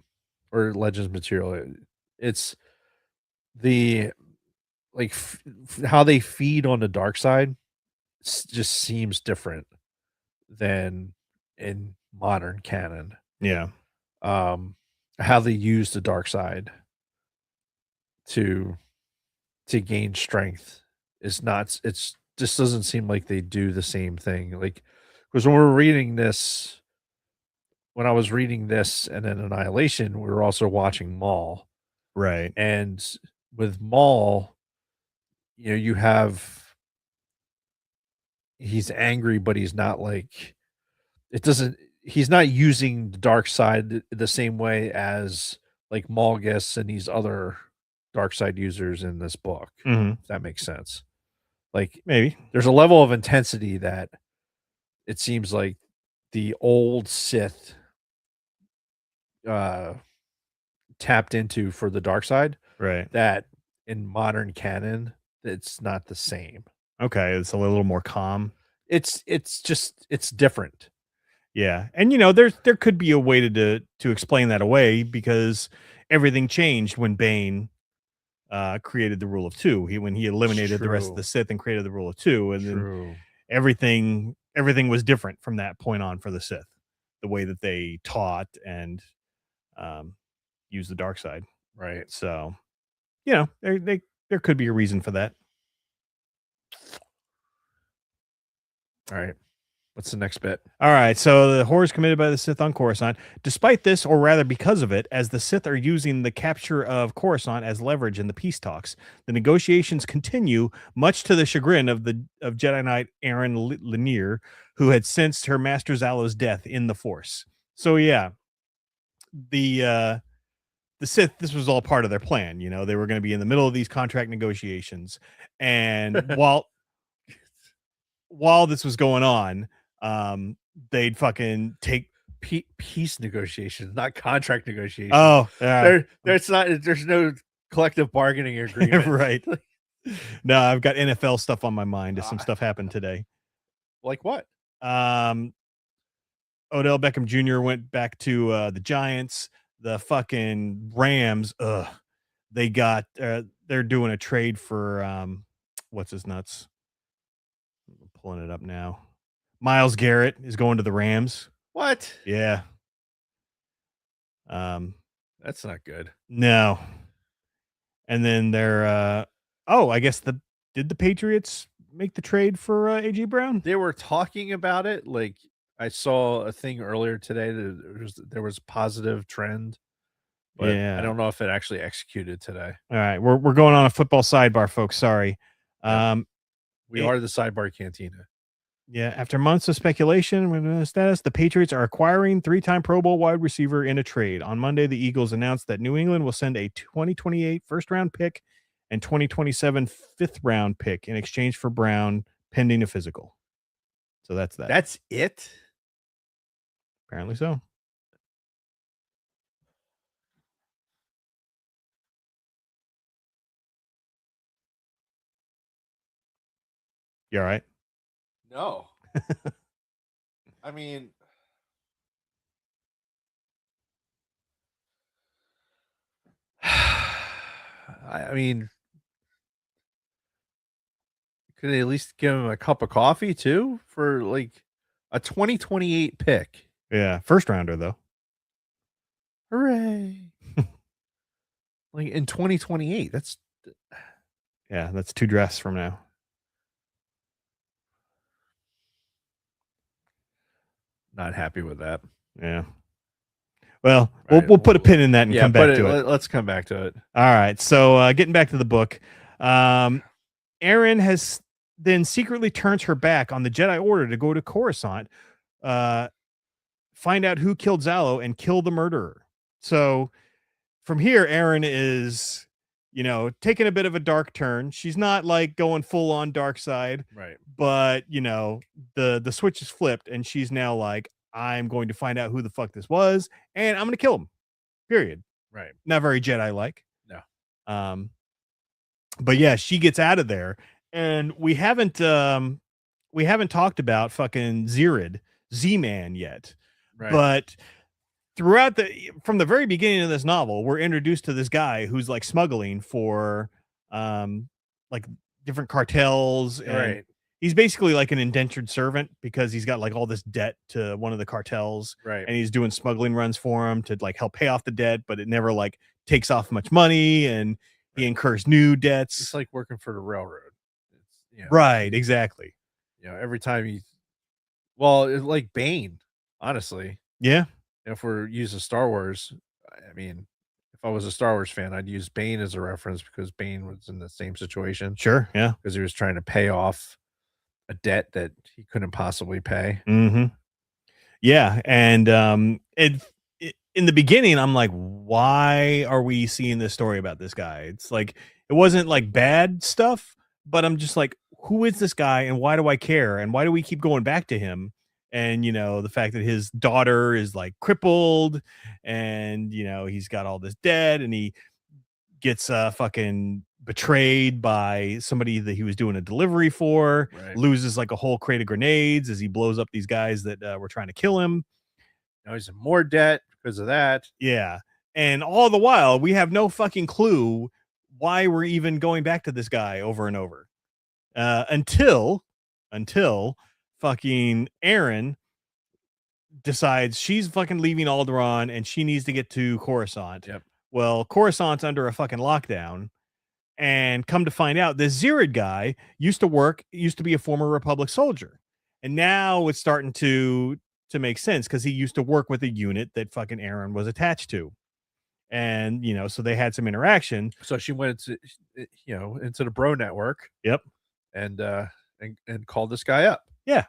Legends material, it's the like how they feed on the dark side just seems different than in modern canon. Yeah. How they use the dark side to gain strength is not, it's just doesn't seem like they do the same thing. Like, because when I was reading this and then Annihilation, we were also watching Maul. Right. And with Maul, you have, he's angry, but he's not like, he's not using the dark side the same way as like Malgus and these other dark side users in this book. Mhm. If that makes sense. Like Maybe there's a level of intensity that it seems like the old Sith tapped into for the dark side, right. that in modern canon, it's not the same. Okay, it's a little more calm. It's just, it's different. Yeah. And there could be a way to explain that away, because everything changed when Bane created the rule of two. When he eliminated the rest of the Sith and created the rule of two, and then everything was different from that point on for the Sith. The way that they taught and used the dark side. Right. So, there could be a reason for that. All right. What's the next bit? All right, so the horrors committed by the Sith on Coruscant. Despite this, or rather because of it, as the Sith are using the capture of Coruscant as leverage in the peace talks, the negotiations continue, much to the chagrin of Jedi Knight Aaron Lanier, who had sensed her master Zalo's death in the Force. So yeah, the Sith, this was all part of their plan. They were going to be in the middle of these contract negotiations, and while this was going on, they'd fucking take peace negotiations, not contract negotiations. Oh, there's no collective bargaining agreement. Right. No, I've got NFL stuff on my mind. Some stuff happened today. Like what? Odell Beckham Jr. went back to the Giants. The fucking Rams, they got they're doing a trade for what's his nuts? I'm pulling it up now. Myles Garrett is going to the Rams. What? Yeah. That's not good. No. And then they're I guess did the Patriots make the trade for AJ Brown? They were talking about it. Like I saw a thing earlier today that there was positive trend, but yeah. I don't know if it actually executed today. All right, we're going on a football sidebar, folks. Sorry. We are the Sidebar Cantina. Yeah, after months of speculation, status, the Patriots are acquiring 3-time Pro Bowl wide receiver in a trade. On Monday, the Eagles announced that New England will send a 2028 first-round pick and 2027 fifth round pick in exchange for Brown pending a physical. So that's that. That's it? Apparently so. You all right? No. I mean, I mean, could they at least give him a cup of coffee too for like a 2028 pick? Yeah, first rounder though. Hooray! Like in 2028, that's that's 2 drafts from now. not happy with that. Yeah. Well, Right, we'll put a pin in that and come back to it. Let's come back to it. All right. So getting back to the book, Aaron has then secretly turns her back on the Jedi Order to go to Coruscant, find out who killed Zalo and kill the murderer. So from here, Aaron is, taking a bit of a dark turn. She's not like going full on dark side, Right. but the switch is flipped and she's now like, I'm going to find out who the fuck this was and I'm going to kill him. Period. Right. Not very Jedi like. No. But yeah, she gets out of there, and we haven't talked about fucking Z-Man yet. Right. But from the very beginning of this novel, we're introduced to this guy who's like smuggling for like different cartels, and Right. he's basically like an indentured servant because he's got like all this debt to one of the cartels, Right. and he's doing smuggling runs for him to like help pay off the debt, but it never like takes off much money, and he incurs new debts. It's like working for the railroad. It's, Right, exactly. Every time it's like Bane, honestly. Yeah. If we're using Star Wars, I mean, if I was a Star Wars fan, I'd use Bane as a reference because Bane was in the same situation. Sure. Yeah. Because he was trying to pay off a debt that he couldn't possibly pay. Mm-hmm. Yeah. And in the beginning, I'm like, why are we seeing this story about this guy? It's like, it wasn't like bad stuff, but I'm just like, who is this guy and why do I care? And why do we keep going back to him? And, the fact that his daughter is like crippled and, he's got all this debt and he gets fucking betrayed by somebody that he was doing a delivery for, Right. loses like a whole crate of grenades as he blows up these guys that were trying to kill him. Now he's in more debt because of that. Yeah. And all the while, we have no fucking clue why we're even going back to this guy over and over. Until fucking Aaron decides she's fucking leaving Alderaan and she needs to get to Coruscant. Yep. Well, Coruscant's under a fucking lockdown. And come to find out, this Zirid guy used to be a former Republic soldier. And now it's starting to make sense because he used to work with a unit that fucking Aaron was attached to. And, so they had some interaction. So she went into the bro network. Yep. And called this guy up. Yeah.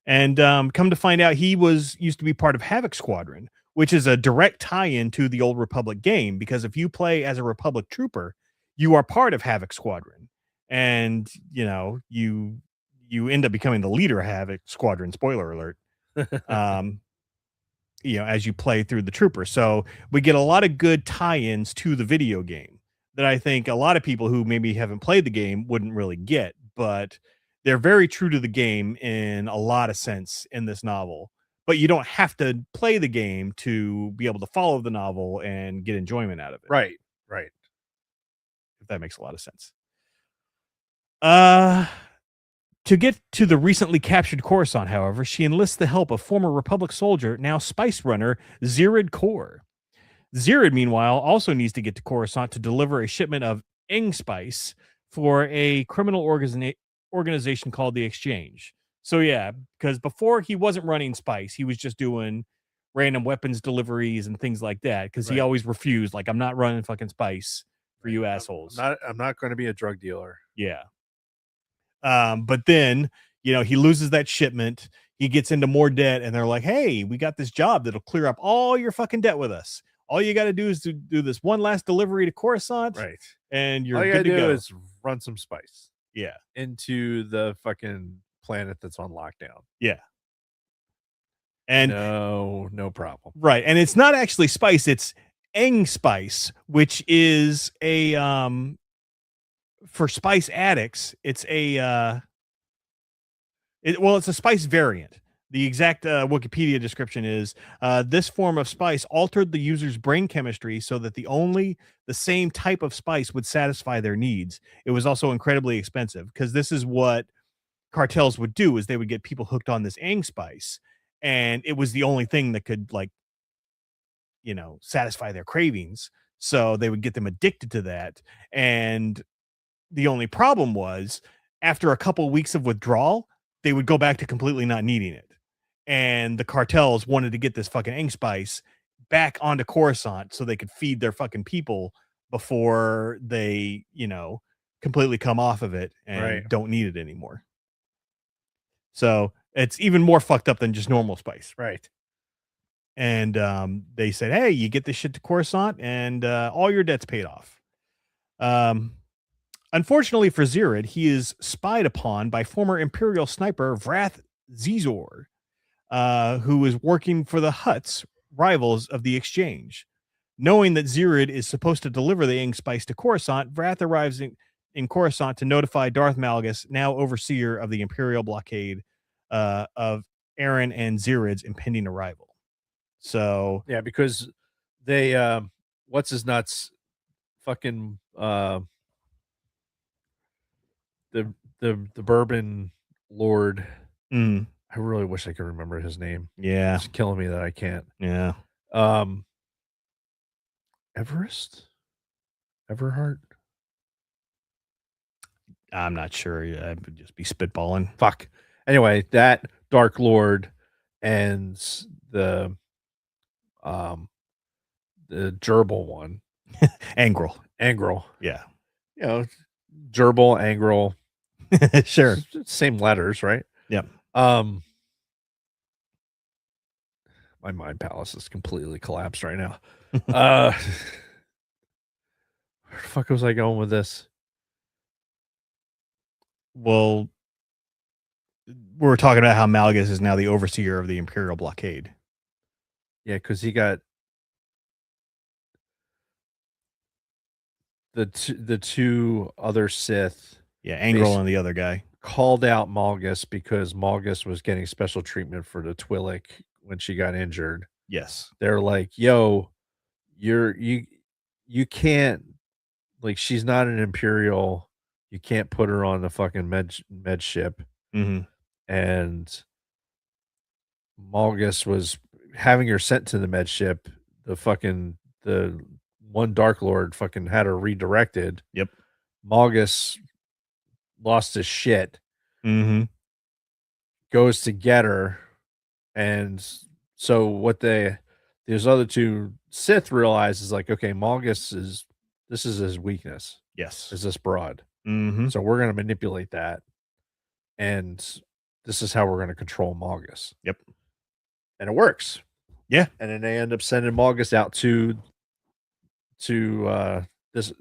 And come to find out, he used to be part of Havoc Squadron, which is a direct tie-in to the old Republic game. Because if you play as a Republic trooper, you are part of Havoc Squadron. And, you end up becoming the leader of Havoc Squadron. Spoiler alert. As you play through the trooper. So we get a lot of good tie-ins to the video game that I think a lot of people who maybe haven't played the game wouldn't really get, but they're very true to the game in a lot of sense in this novel. But you don't have to play the game to be able to follow the novel and get enjoyment out of it. Right. If that makes a lot of sense. To get to the recently captured Coruscant, however, she enlists the help of former Republic soldier, now spice runner, Zirid Kor. Zirid, meanwhile, also needs to get to Coruscant to deliver a shipment of Eng spice for a criminal organization called the Exchange. So yeah, because before he wasn't running spice, he was just doing random weapons deliveries and things like that because he always refused, like, I'm not running fucking spice for you assholes. I'm not going to be a drug dealer. Yeah. But then, he loses that shipment. He gets into more debt and they're like, hey, we got this job that'll clear up all your fucking debt with us. All you got to do is to do this one last delivery to Coruscant, Right. and you're All you good to gotta do go. is run some spice. Yeah. Into the fucking planet that's on lockdown. Yeah. And no problem. Right. And it's not actually spice, it's Eng spice, which is a for spice addicts, it's a it's a spice variant. The exact Wikipedia description is this form of spice altered the user's brain chemistry so that the same type of spice would satisfy their needs. It was also incredibly expensive because this is what cartels would do, is they would get people hooked on this Aang spice, and it was the only thing that could, like, satisfy their cravings. So they would get them addicted to that. And the only problem was, after a couple weeks of withdrawal, they would go back to completely not needing it. And the cartels wanted to get this fucking Aang spice back onto Coruscant so they could feed their fucking people before they, completely come off of it and don't need it anymore. So it's even more fucked up than just normal spice. Right. And they said, hey, you get this shit to Coruscant and all your debt's paid off. Unfortunately for Zirid, he is spied upon by former Imperial sniper Vrath Zizor, who is working for the Hutts, rivals of the exchange. Knowing that Zirid is supposed to deliver the Aang spice to Coruscant, Vrath arrives in Coruscant to notify Darth Malgus, now overseer of the Imperial blockade, of Aaron and Zirid's impending arrival. So yeah, because they what's his nuts fucking the bourbon lord. I really wish I could remember his name. Yeah. It's killing me that I can't. Yeah. Everhart? I'm not sure. I would just be spitballing. Fuck. Anyway, that Dark Lord and the gerbil one. Angrel. Yeah. Gerbil, Angrel. Sure. Same letters, right? Yep. My mind palace is completely collapsed right now. Where the fuck was I going with this? Well, we're talking about how Malgus is now the overseer of the Imperial blockade. Yeah, because he got the two other Sith. Yeah, Angrel and the other guy called out Malgus because Malgus was getting special treatment for the Twi'lek when she got injured. Yes. They're like, yo, you can't, like, she's not an Imperial. You can't put her on the fucking med ship. Mm-hmm. And Malgus was having her sent to the med ship. The one Dark Lord fucking had her redirected. Yep. Malgus lost his shit. Mm-hmm. Goes to get her. And so what these other two Sith realize is like, okay, Malgus this is his weakness. Yes. Is this broad. Mm-hmm. So we're going to manipulate that. And this is how we're going to control Malgus. Yep. And it works. Yeah. And then they end up sending Malgus out to this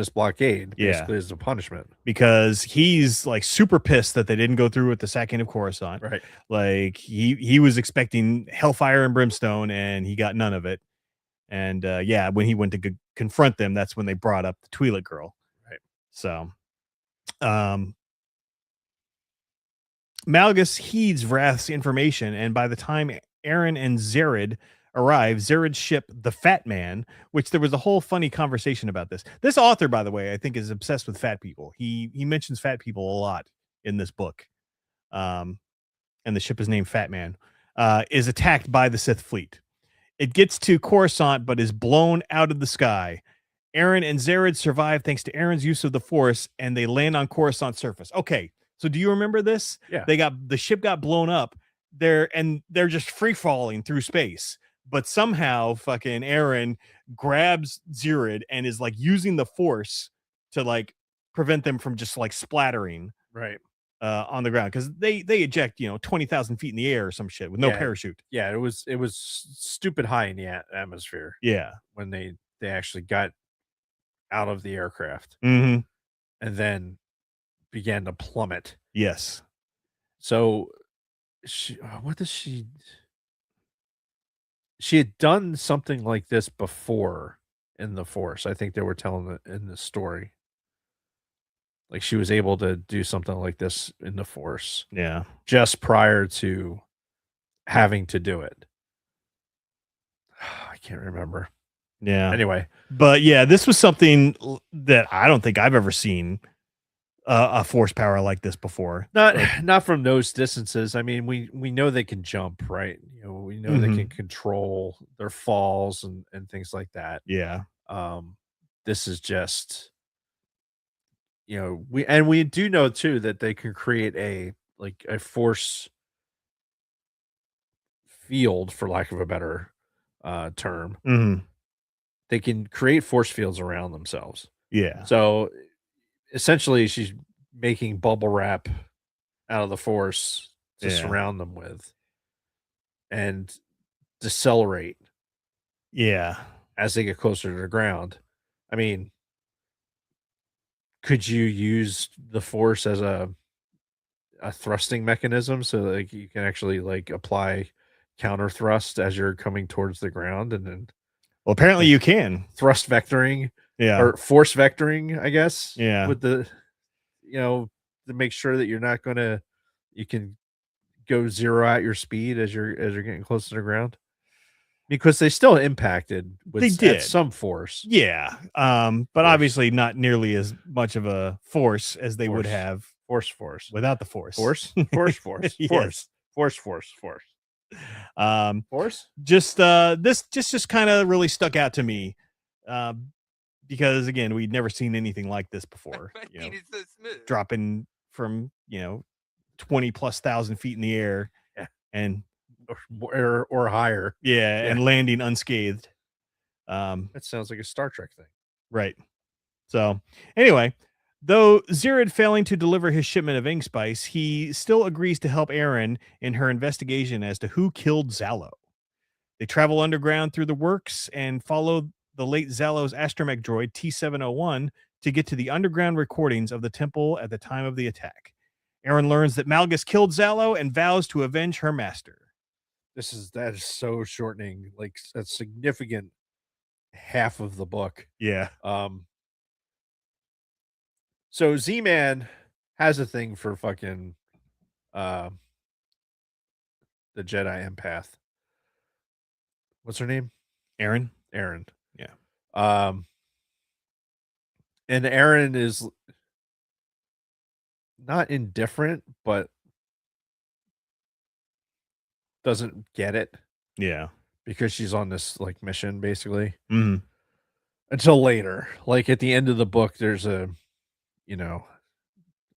blockade, basically, as a punishment. Because he's like super pissed that they didn't go through with the sacking of Coruscant. Right. Like he was expecting hellfire and brimstone and he got none of it. And when he went to confront them, that's when they brought up the Twi'lek girl. Right. So Malgus heeds Vrath's information, and by the time Aaron and Zirid arrive, Zirid's ship, the Fat Man, which there was a whole funny conversation about this. This author, by the way, I think is obsessed with fat people. He mentions fat people a lot in this book. And the ship is named Fat Man, is attacked by the Sith fleet. It gets to Coruscant, but is blown out of the sky. Aaron and Zirid survive thanks to Aaron's use of the Force, and they land on Coruscant's surface. Okay, so do you remember this? Yeah. The ship got blown up. They're just free falling through space. But somehow fucking Aaron grabs Zirid and is like using the Force to like prevent them from just like splattering. Right. on the ground because they eject 20,000 feet in the air or some shit with no parachute. Yeah, it was stupid high in the atmosphere. Yeah, when they actually got out of the aircraft and then began to plummet. Yes. So what does she had done something like this before in the Force. I think they were telling it in the story. Like she was able to do something like this in the Force. Yeah. Just prior to having to do it. I can't remember. Yeah. Anyway. But yeah, this was something that I don't think I've ever seen a force power like this before. Not from those distances. I mean, we know they can jump, right? We know they can control their falls and things like that. Yeah. This is just we do know too that they can create a force field, for lack of a better term. They can create force fields around themselves. Yeah. So essentially she's making bubble wrap out of the Force to surround them with and decelerate. Yeah. As they get closer to the ground. I mean, could you use the Force as a thrusting mechanism so like you can actually like apply counter thrust as you're coming towards the ground and then well apparently you can thrust vectoring or force vectoring, I guess, with the to make sure that you're not you can go zero out your speed as you're getting close to the ground because they still impacted at some force. Yeah. But obviously not nearly as much of a force as they would have force without the Force. Force. Yes. Force. Just this just kind of really stuck out to me. Because again, we'd never seen anything like this before. It's so smooth. Dropping from 20,000+ feet in the air, and or higher, and landing unscathed. That sounds like a Star Trek thing, right? So anyway, though Zirid failing to deliver his shipment of ink spice, he still agrees to help Erin in her investigation as to who killed Zalo. They travel underground through the works and follow the late Zalo's astromech droid T-701 to get to the underground recordings of the temple at the time of the attack. Erin learns that Malgus killed Zalo and vows to avenge her master. That is so shortening, like a significant half of the book. Yeah. So Z-Man has a thing for fucking the Jedi empath. What's her name? Erin. Yeah. And Erin is not indifferent, but doesn't get it. Yeah. Because she's on this like mission basically. Until later. Like at the end of the book, there's a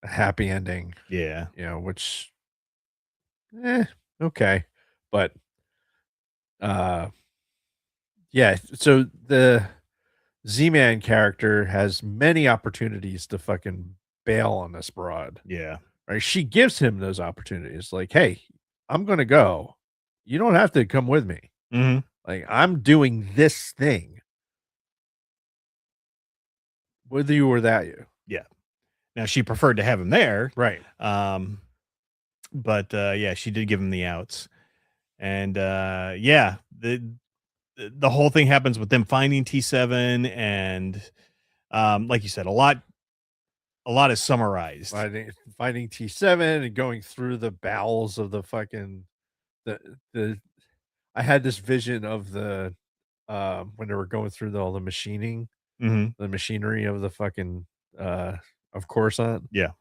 happy ending. Yeah. Which okay. But yeah, so the Z-Man character has many opportunities to fucking bail on this broad. Yeah. Right. She gives him those opportunities. Like, hey, I'm going to go. You don't have to come with me. Like, I'm doing this thing. Whether you or that you. Yeah. Now, she preferred to have him there. Right. But yeah, she did give him the outs. And yeah, the whole thing happens with them finding T7 and like you said, a lot is summarized. Finding T7 and going through the bowels of the fucking the I had this vision of the when they were going through all the machining, the machinery of the fucking of Coruscant. Yeah.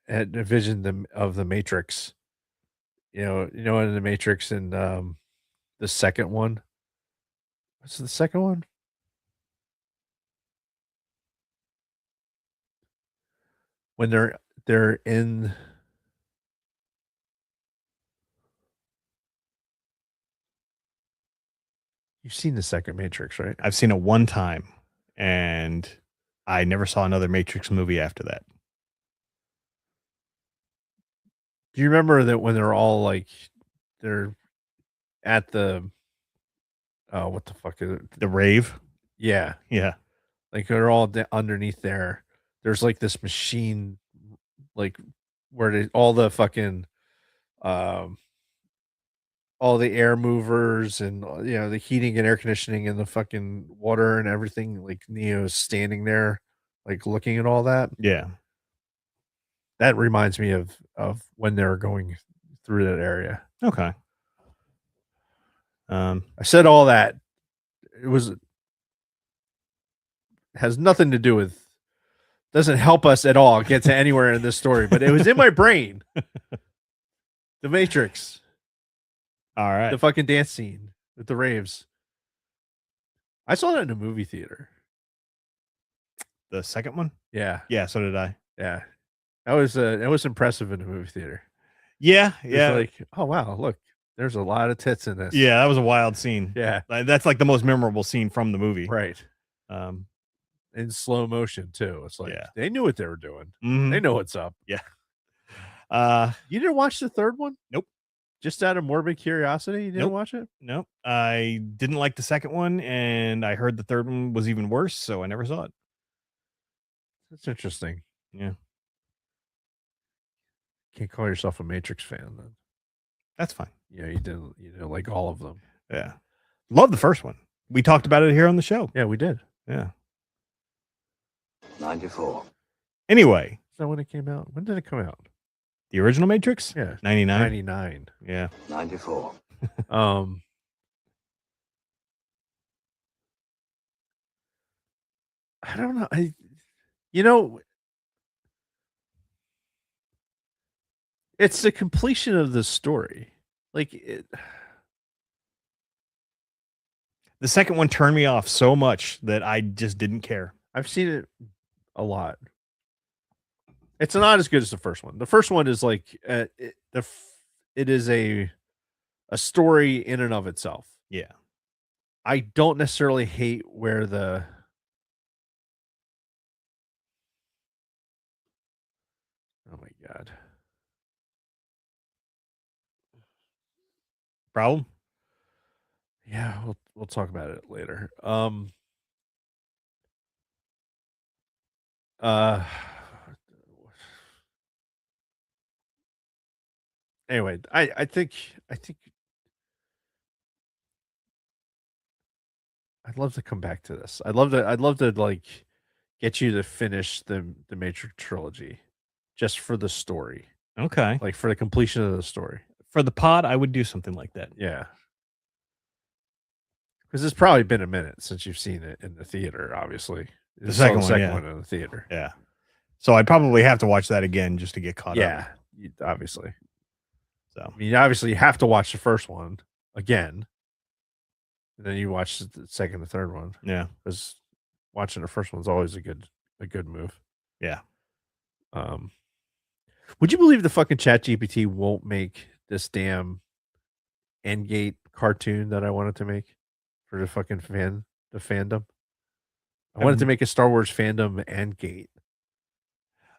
I had a vision of the Matrix. In the Matrix and the second one. What's the second one? When they're in You've seen the second Matrix, right? I've seen it one time and I never saw another Matrix movie after that. Do you remember that when they're all like they're at the what the fuck is it? The rave. Yeah, Yeah. like they're all underneath there. There's like this machine, like where all the fucking um all the air movers and the heating and air conditioning and the fucking water and everything. Like Neo's standing there, like looking at all that. Yeah. That reminds me of when they were going through that area. Okay. I said all that. It has nothing to do with, doesn't help us at all get to anywhere in this story, but it was in my brain. The Matrix. All right. The fucking dance scene with the raves. I saw that in a movie theater. The second one? Yeah. Yeah, so did I. Yeah. That was impressive in a movie theater. Yeah, It's yeah. like, oh wow, look, there's a lot of tits in this. Yeah, that was a wild scene. Yeah. That's like the most memorable scene from the movie. Right. In slow motion too. It's like they knew what they were doing. Mhm. They know what's up. Yeah. You didn't watch the third one? Nope. Just out of morbid curiosity, you didn't watch it? Nope. I didn't like the second one, and I heard the third one was even worse, so I never saw it. That's interesting. Yeah. Can't call yourself a Matrix fan then. That's fine. Yeah, you didn't like all of them. Yeah. Love the first one. We talked about it here on the show. Yeah, we did. Yeah. 94. Anyway. Is that when it came out? When did it come out? The original Matrix? Yeah. 99. 99. Yeah. 94. I don't know. It's the completion of the story. Like the second one turned me off so much that I just didn't care. I've seen it a lot. It's not as good as the first one. The first one is like it is a story in and of itself. Yeah. I don't necessarily hate where the oh my god. Problem? Yeah, we'll talk about it later. Anyway, I think I'd love to come back to this. I'd love to like get you to finish the Matrix trilogy just for the story. Okay. Like for the completion of the story. For the pod, I would do something like that. Yeah. Because it's probably been a minute since you've seen it in the theater, obviously. The second one in the theater. Yeah. So I'd probably have to watch that again just to get caught up. Yeah, obviously. So I mean, obviously you have to watch the first one again. And then you watch the second and third one. Yeah. Because watching the first one's always a good move. Yeah. Would you believe the fucking ChatGPT won't make this damn Endgate cartoon that I wanted to make for the fucking fandom? I wanted to make a Star Wars fandom Endgate.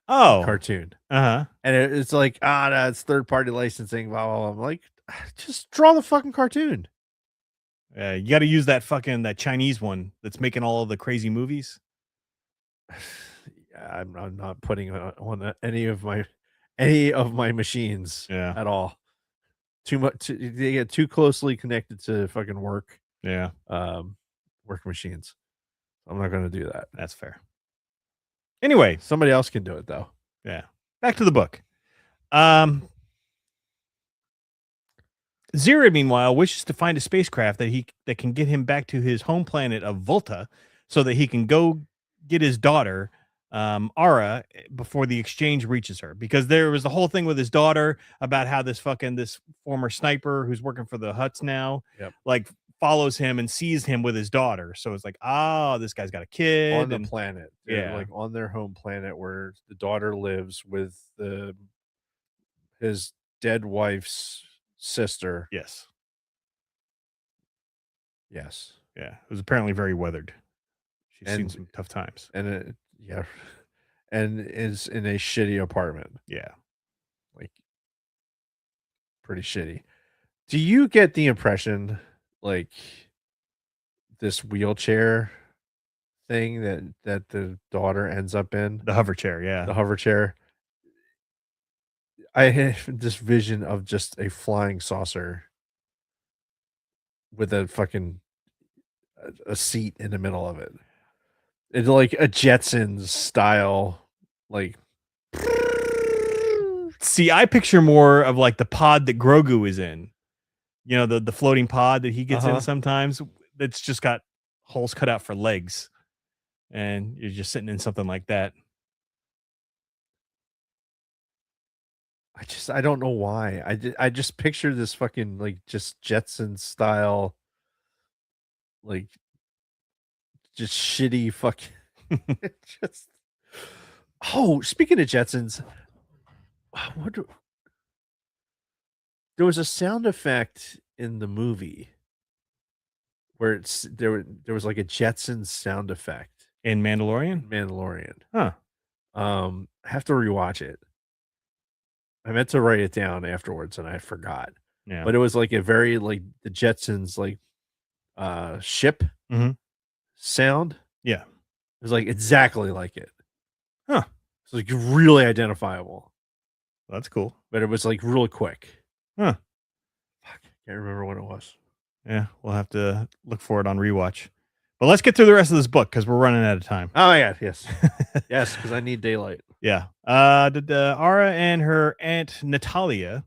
Oh, cartoon. Uh-huh. And it's like, no, it's third-party licensing, blah, blah, blah. I'm like, just draw the fucking cartoon. You got to use that Chinese one that's making all of the crazy movies. I'm not putting on any of my machines at all. Too much. They get too closely connected to fucking work. Yeah. Work machines. I'm not going to do that. That's fair. Anyway, somebody else can do it though. Yeah. Back to the book. Zira, meanwhile, wishes to find a spacecraft that can get him back to his home planet of Volta so that he can go get his daughter, Ara, before the exchange reaches her. Because there was the whole thing with his daughter about how this former sniper who's working for the Hutts now, like follows him and sees him with his daughter. So it's like, this guy's got a kid on the planet. Yeah. Like on their home planet where the daughter lives with his dead wife's sister. Yes. Yes. Yeah. It was apparently very weathered. She's seen some tough times. And and is in a shitty apartment. Yeah. Like pretty shitty. Do you get the impression like this wheelchair thing that the daughter ends up in, The hover chair, yeah. the hover chair? I have this vision of just a flying saucer with a fucking a seat in the middle of it. It's like a Jetsons style, like. See, I picture more of like the pod that Grogu is in. You know, the floating pod that he gets in sometimes. That's just got holes cut out for legs, and you're just sitting in something like that. I don't know why. I just picture this fucking like just Jetson style, like just shitty fucking just. Oh, speaking of Jetsons, there was a sound effect in the movie where there was like a Jetsons sound effect In Mandalorian? Mandalorian. Huh. I have to rewatch it. I meant to write it down afterwards and I forgot. Yeah. But it was like a very like the Jetsons like ship sound. Yeah. It was like exactly like it. Huh. It's like really identifiable. That's cool. But it was like really quick. Huh. Fuck, can't remember what it was. Yeah, we'll have to look for it on rewatch. But let's get through the rest of this book because we're running out of time. Oh yeah, yes. Yes, because I need daylight. Yeah. Ara and her aunt Natala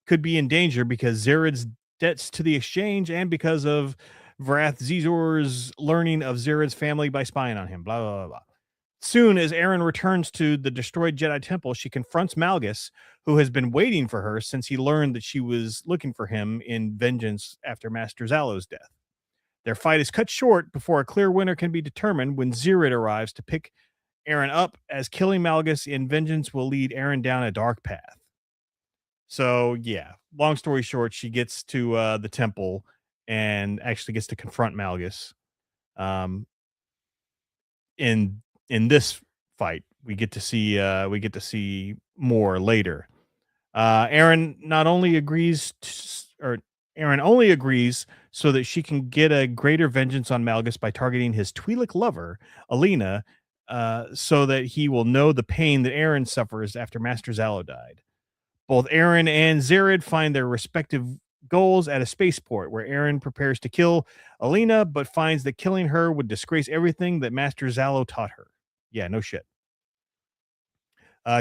could be in danger because Zered's debts to the exchange and because of Vrath Zizor's learning of Zered's family by spying on him. Blah, blah, blah, blah. Soon as Aaron returns to the destroyed Jedi Temple, she confronts Malgus, who has been waiting for her since he learned that she was looking for him in vengeance after Master Zalo's death. Their fight is cut short before a clear winner can be determined when Zered arrives to pick Aaron up, as killing Malgus in vengeance will lead Aaron down a dark path. So, yeah, long story short, she gets to the temple and actually gets to confront Malgus. In this fight, we get to see more later. Aaron only agrees so that she can get a greater vengeance on Malgus by targeting his Twi'lek lover, Alina, so that he will know the pain that Aaron suffers after Master Zalo died. Both Aaron and Zered find their respective goals at a spaceport, where Aaron prepares to kill Alina, but finds that killing her would disgrace everything that Master Zalo taught her. Yeah, no shit.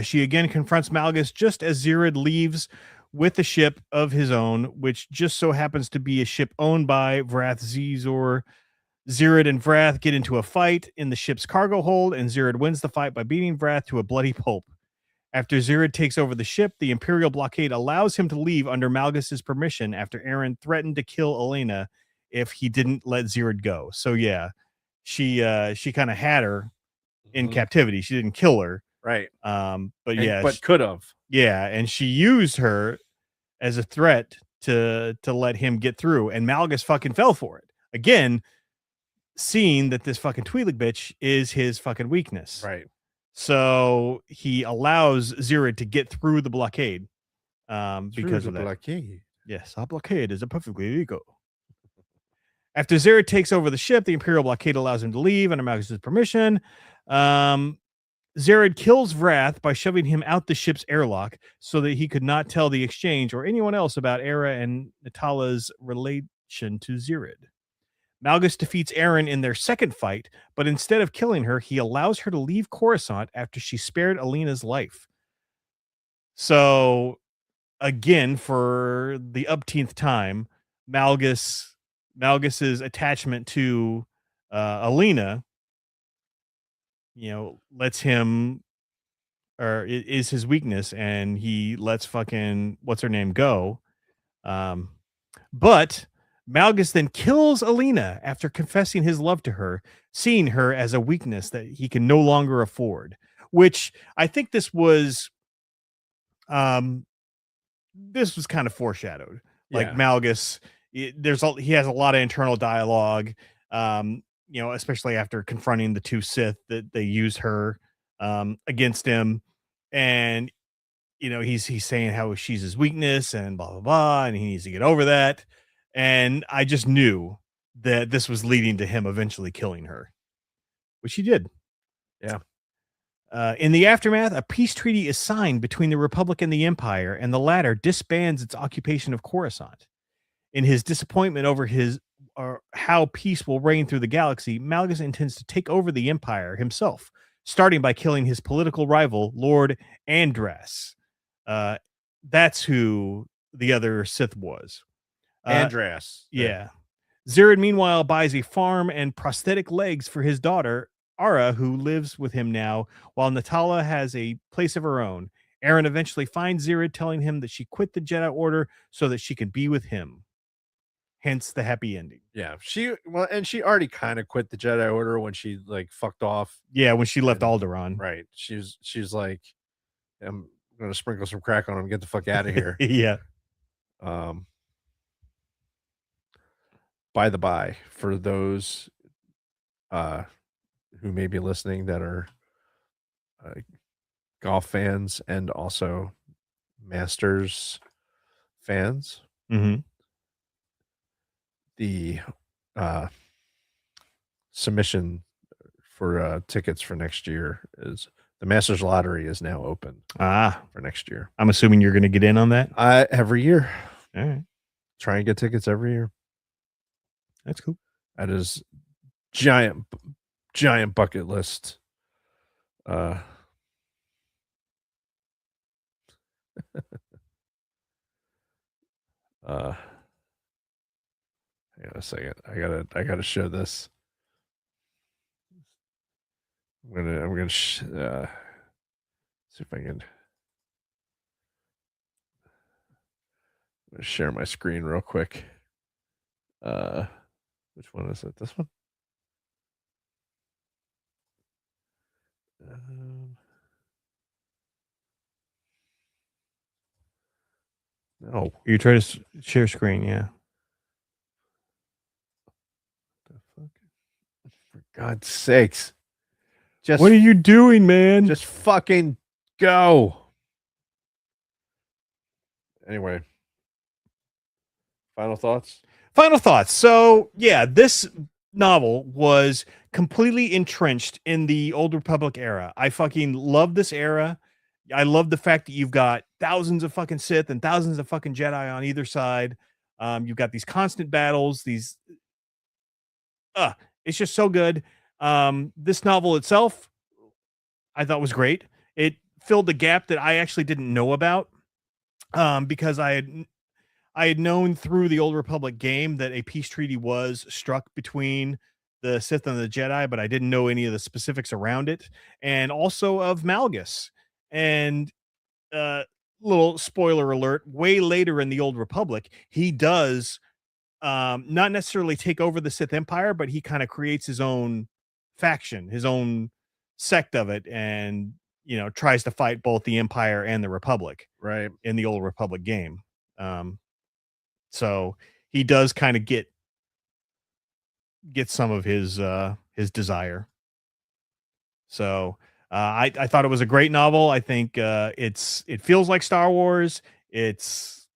She again confronts Malgus just as Zered leaves with a ship of his own, which just so happens to be a ship owned by Vrath Zizor. Zered and Vrath get into a fight in the ship's cargo hold, and Zered wins the fight by beating Vrath to a bloody pulp. After Zered takes over the ship, the Imperial blockade allows him to leave under Malgus's permission after Aaron threatened to kill Alina if he didn't let Zered go. So yeah, she kind of had her in captivity. She didn't kill her. Right. But could have. Yeah, and she used her as a threat to let him get through, and Malgus fucking fell for it. Again, seeing that this fucking Twi'lek bitch is his fucking weakness. Right. So he allows Zered to get through the blockade because of that. Blockade. Yes, our blockade is a perfectly legal. After Zered takes over the ship, the Imperial blockade allows him to leave under Malgus's permission. Zered kills Vrath by shoving him out the ship's airlock so that he could not tell the exchange or anyone else about Era and Natala's relation to Zered. Malgus defeats Aaron in their second fight, but instead of killing her, he allows her to leave Coruscant after she spared Alina's life. So, again, for the upteenth time, Malgus's attachment to Alina, lets him, or is his weakness, and he lets fucking what's her name go. But Malgus then kills Alina after confessing his love to her, seeing her as a weakness that he can no longer afford. Which I think this was kind of foreshadowed. Like Malgus, he has a lot of internal dialogue. Especially after confronting the two Sith, that they use her against him, and he's saying how she's his weakness and blah blah blah, and he needs to get over that. And I just knew that this was leading to him eventually killing her, which he did. Yeah. In the aftermath, a peace treaty is signed between the Republic and the Empire, and the latter disbands its occupation of Coruscant. In his disappointment over how peace will reign through the galaxy, Malgus intends to take over the Empire himself, starting by killing his political rival, Lord Andras. That's who the other Sith was. Andras. Yeah. Zirid, meanwhile, buys a farm and prosthetic legs for his daughter, Ara, who lives with him now, while Natala has a place of her own. Aaron eventually finds Zirid, telling him that she quit the Jedi Order so that she can be with him. Hence the happy ending. Yeah, she already kind of quit the Jedi Order when she like fucked off. Yeah, when she left Alderaan. Right. She's like, I'm gonna sprinkle some crack on him, get the fuck out of here. Yeah. By the by, for those who may be listening that are golf fans and also Masters fans, the submission for tickets for next year is the Masters lottery is now open for next year. I'm assuming you're going to get in on that? Every year. All right. Try and get tickets every year. That's cool. That is giant bucket list. Hang on a second. I gotta show this. I'm gonna see if I can share my screen real quick. Which one is it? This one? No. You try to share screen, yeah. The fuck? For God's sakes. What are you doing, man? Just fucking go. Anyway. Final thoughts? Final thoughts. So, yeah, this novel was completely entrenched in the Old Republic era. I fucking love this era. I love the fact that you've got thousands of fucking Sith and thousands of fucking Jedi on either side. You've got these constant battles. It's just so good. This novel itself, I thought was great. It filled the gap that I actually didn't know about, because I had known through the Old Republic game that a peace treaty was struck between the Sith and the Jedi, but I didn't know any of the specifics around it, and also of Malgus. And little spoiler alert, way later in the Old Republic, he does not necessarily take over the Sith Empire, but he kind of creates his own faction, his own sect of it, and tries to fight both the Empire and the Republic, right, in the Old Republic game. So he does kind of get some of his desire. So I thought it was a great novel. I think it feels like Star Wars. It's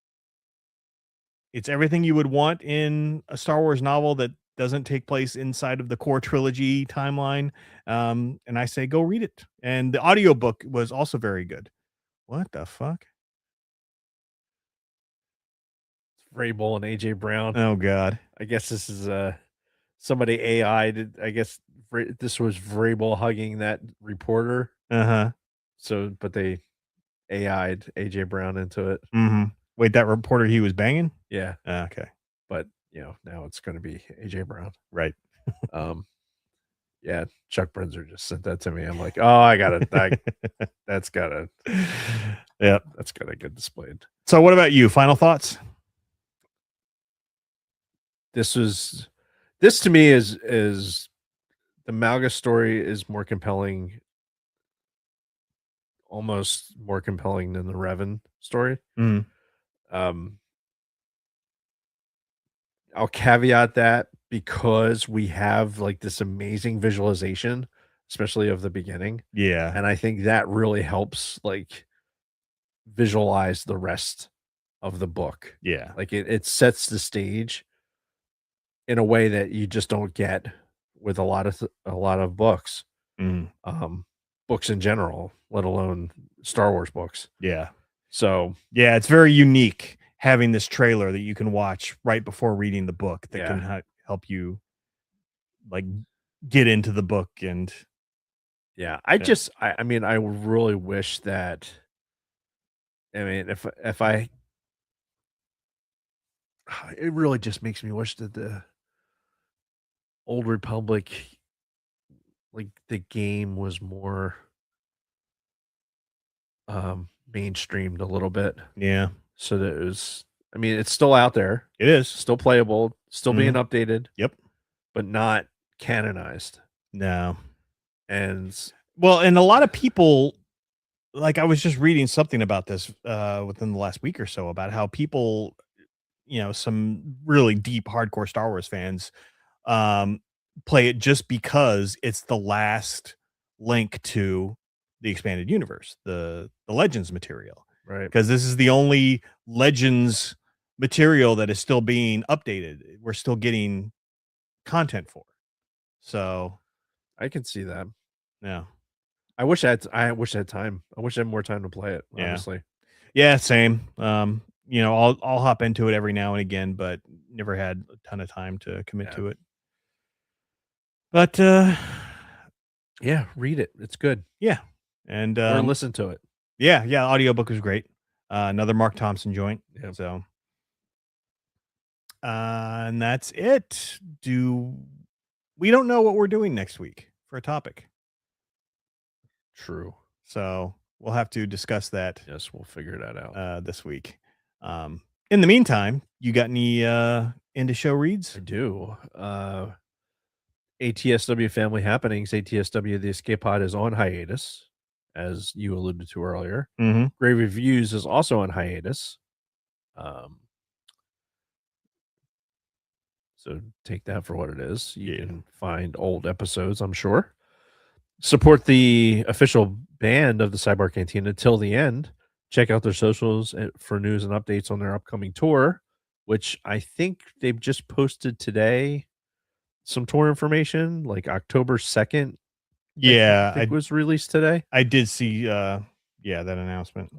everything you would want in a Star Wars novel that doesn't take place inside of the core trilogy timeline. And I say go read it. And the audiobook was also very good. What the fuck? Vrabel and AJ Brown. Oh God. I guess this is somebody AI'd. I guess this was Vrabel hugging that reporter. So, but they AI'd AJ Brown into it. Wait, that reporter he was banging? Yeah. Okay. But now it's going to be AJ Brown. Right. Yeah. Chuck Brinzer just sent that to me. I'm like, oh, I got it. That's got to. Yeah. That's got to get displayed. So, what about you? Final thoughts? This to me is the Malgus story is more compelling, almost more compelling than the Revan story. I'll caveat that because we have like this amazing visualization, especially of the beginning. Yeah. And I think that really helps like visualize the rest of the book. Yeah. Like it sets the stage in a way that you just don't get with a lot of books. Mm. Books in general, let alone Star Wars books. Yeah. So yeah, it's very unique having this trailer that you can watch right before reading the book that can help you like get into the book. And yeah, I mean, I really wish that. I mean, if I, it really just makes me wish that the Old Republic, like the game, was more mainstreamed a little bit. Yeah. So that it was. I mean, it's still out there. It is still playable, still being updated. Yep. But not canonized. No. And well, and a lot of people, like I was just reading something about this within the last week or so about how people, some really deep hardcore Star Wars fans play it just because it's the last link to the expanded universe, the Legends material. Right. Because this is the only Legends material that is still being updated. We're still getting content for. So I can see that. Yeah. I wish I had time. I wish I had more time to play it, honestly. Yeah, same. I'll hop into it every now and again, but never had a ton of time to commit to it. But yeah, read it. It's good. Yeah. And or listen to it. Yeah, audiobook was great. Another Mark Thompson joint. Yeah. So and that's it. We don't know what we're doing next week for a topic. True. So we'll have to discuss that. Yes, we'll figure that out this week. In the meantime, you got any into show reads? I do. ATSW Family Happenings, ATSW The Escape Pod is on hiatus, as you alluded to earlier. Mm-hmm. Grave Reviews is also on hiatus. So take that for what it is. You can find old episodes, I'm sure. Support the official band of the Sidebar Cantina till the end. Check out their socials for news and updates on their upcoming tour, which I think they've just posted today some tour information, like October 2nd. Yeah, I think was released today. I did see that announcement.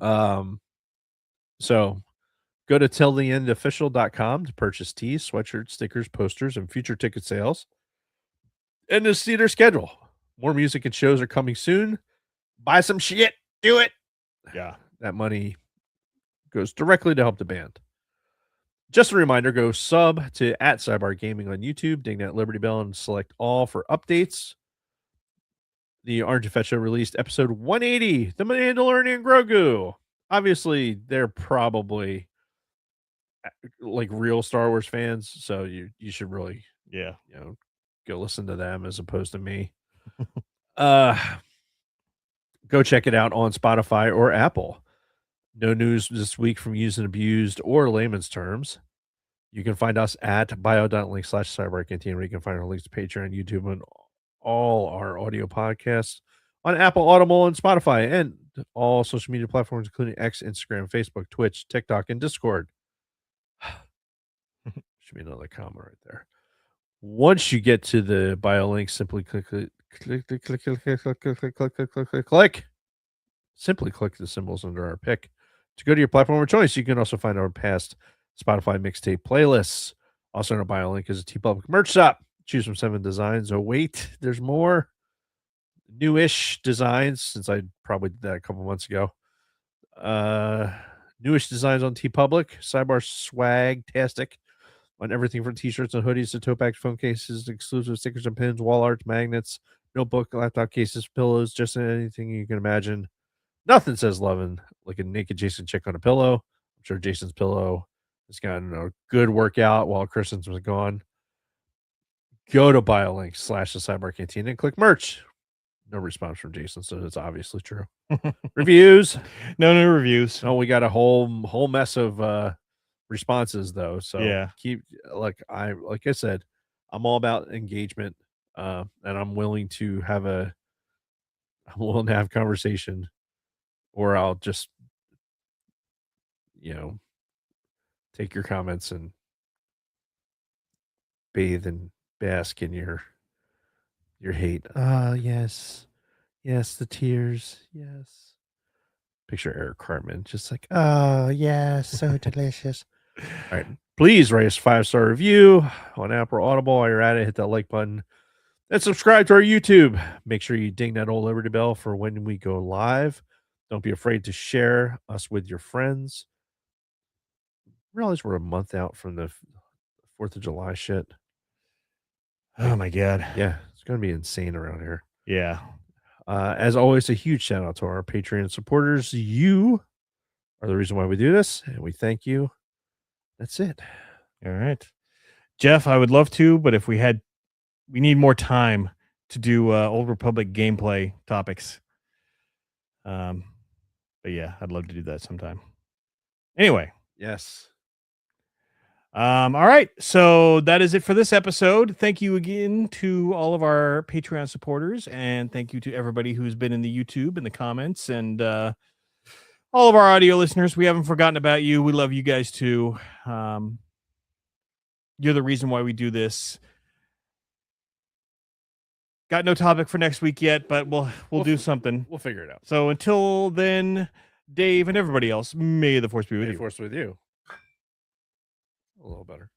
So go to tilltheendofficial.com to purchase tees, sweatshirts, stickers, posters, and future ticket sales. And to see their schedule. More music and shows are coming soon. Buy some shit. Do it. Yeah. That money goes directly to help the band. Just a reminder, go sub to @Sidebar Gaming on YouTube, ding that Liberty Bell, and select all for updates. The Orange and Fett Show released episode 180, The Mandalorian and Grogu. Obviously, they're probably like real Star Wars fans, so you should really go listen to them as opposed to me. Go check it out on Spotify or Apple. No news this week from Used and Abused or Layman's Terms. You can find us at bio.link/sidebarcantina, where you can find our links to Patreon, YouTube, and all our audio podcasts on Apple, Audible, and Spotify, and all social media platforms, including X, Instagram, Facebook, Twitch, TikTok, and Discord. Should be another comma right there. Once you get to the bio link, simply click. Simply click the symbols under our pick to go to your platform of choice. You can also find our past Spotify mixtape playlists. Also in our bio link is a TeePublic merch shop. Choose from 7 designs. Oh, wait, there's more newish designs, since I probably did that a couple months ago. Newish designs on TeePublic. Sidebar swag-tastic on everything from t-shirts and hoodies to tote bags, phone cases, exclusive stickers and pins, wall art, magnets, notebook, laptop cases, pillows, just anything you can imagine. Nothing says loving like a naked Jason chick on a pillow. I'm sure Jason's pillow has gotten a good workout while Kristen's was gone. Go to bio.link/the Sidebar Cantina and click merch. No response from Jason, so it's obviously true. Reviews? No reviews. Oh, we got a whole mess of responses though. So yeah, keep like I said, I'm all about engagement, and I'm willing to have conversation, or I'll just take your comments and bathe and bask in your hate. Yes, the tears. Yes. Picture Eric Cartman, just like, oh yes, so delicious. All right, please write us a 5-star review on Apple or Audible. While you're at it, hit that like button and subscribe to our YouTube. Make sure you ding that old Liberty Bell for when we go live. Don't be afraid to share us with your friends. Realize we're a month out from the 4th of July shit. Oh my God. Yeah, it's going to be insane around here. Yeah. As always, a huge shout out to our Patreon supporters. You are the reason why we do this, and we thank you. That's it. All right. Jeff, I would love to, but if we need more time to do Old Republic gameplay topics. But yeah, I'd love to do that sometime. Anyway. Yes. All right. So that is it for this episode. Thank you again to all of our Patreon supporters, and thank you to everybody who's been in the YouTube and the comments, and all of our audio listeners. We haven't forgotten about you. We love you guys too. You're the reason why we do this. Got no topic for next week yet, but we'll do something. We'll figure it out. So until then, Dave and everybody else, may the force be with you. May the force with you. A little better.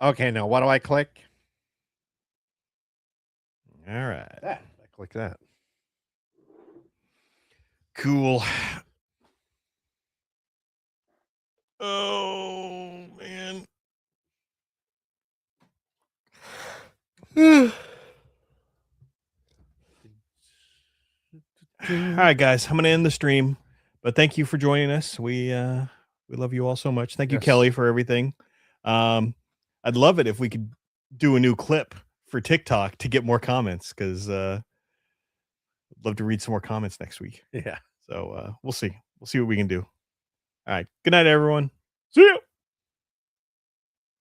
Okay, now what do I click? All right. I click that. Cool. Oh, man. All right, guys, I'm going to end the stream, but thank you for joining us. We love you all so much. Thank you, Kelly, for everything. I'd love it if we could do a new clip for TikTok to get more comments, because I'd love to read some more comments next week. Yeah. So we'll see. We'll see what we can do. All right. Good night, everyone. See you.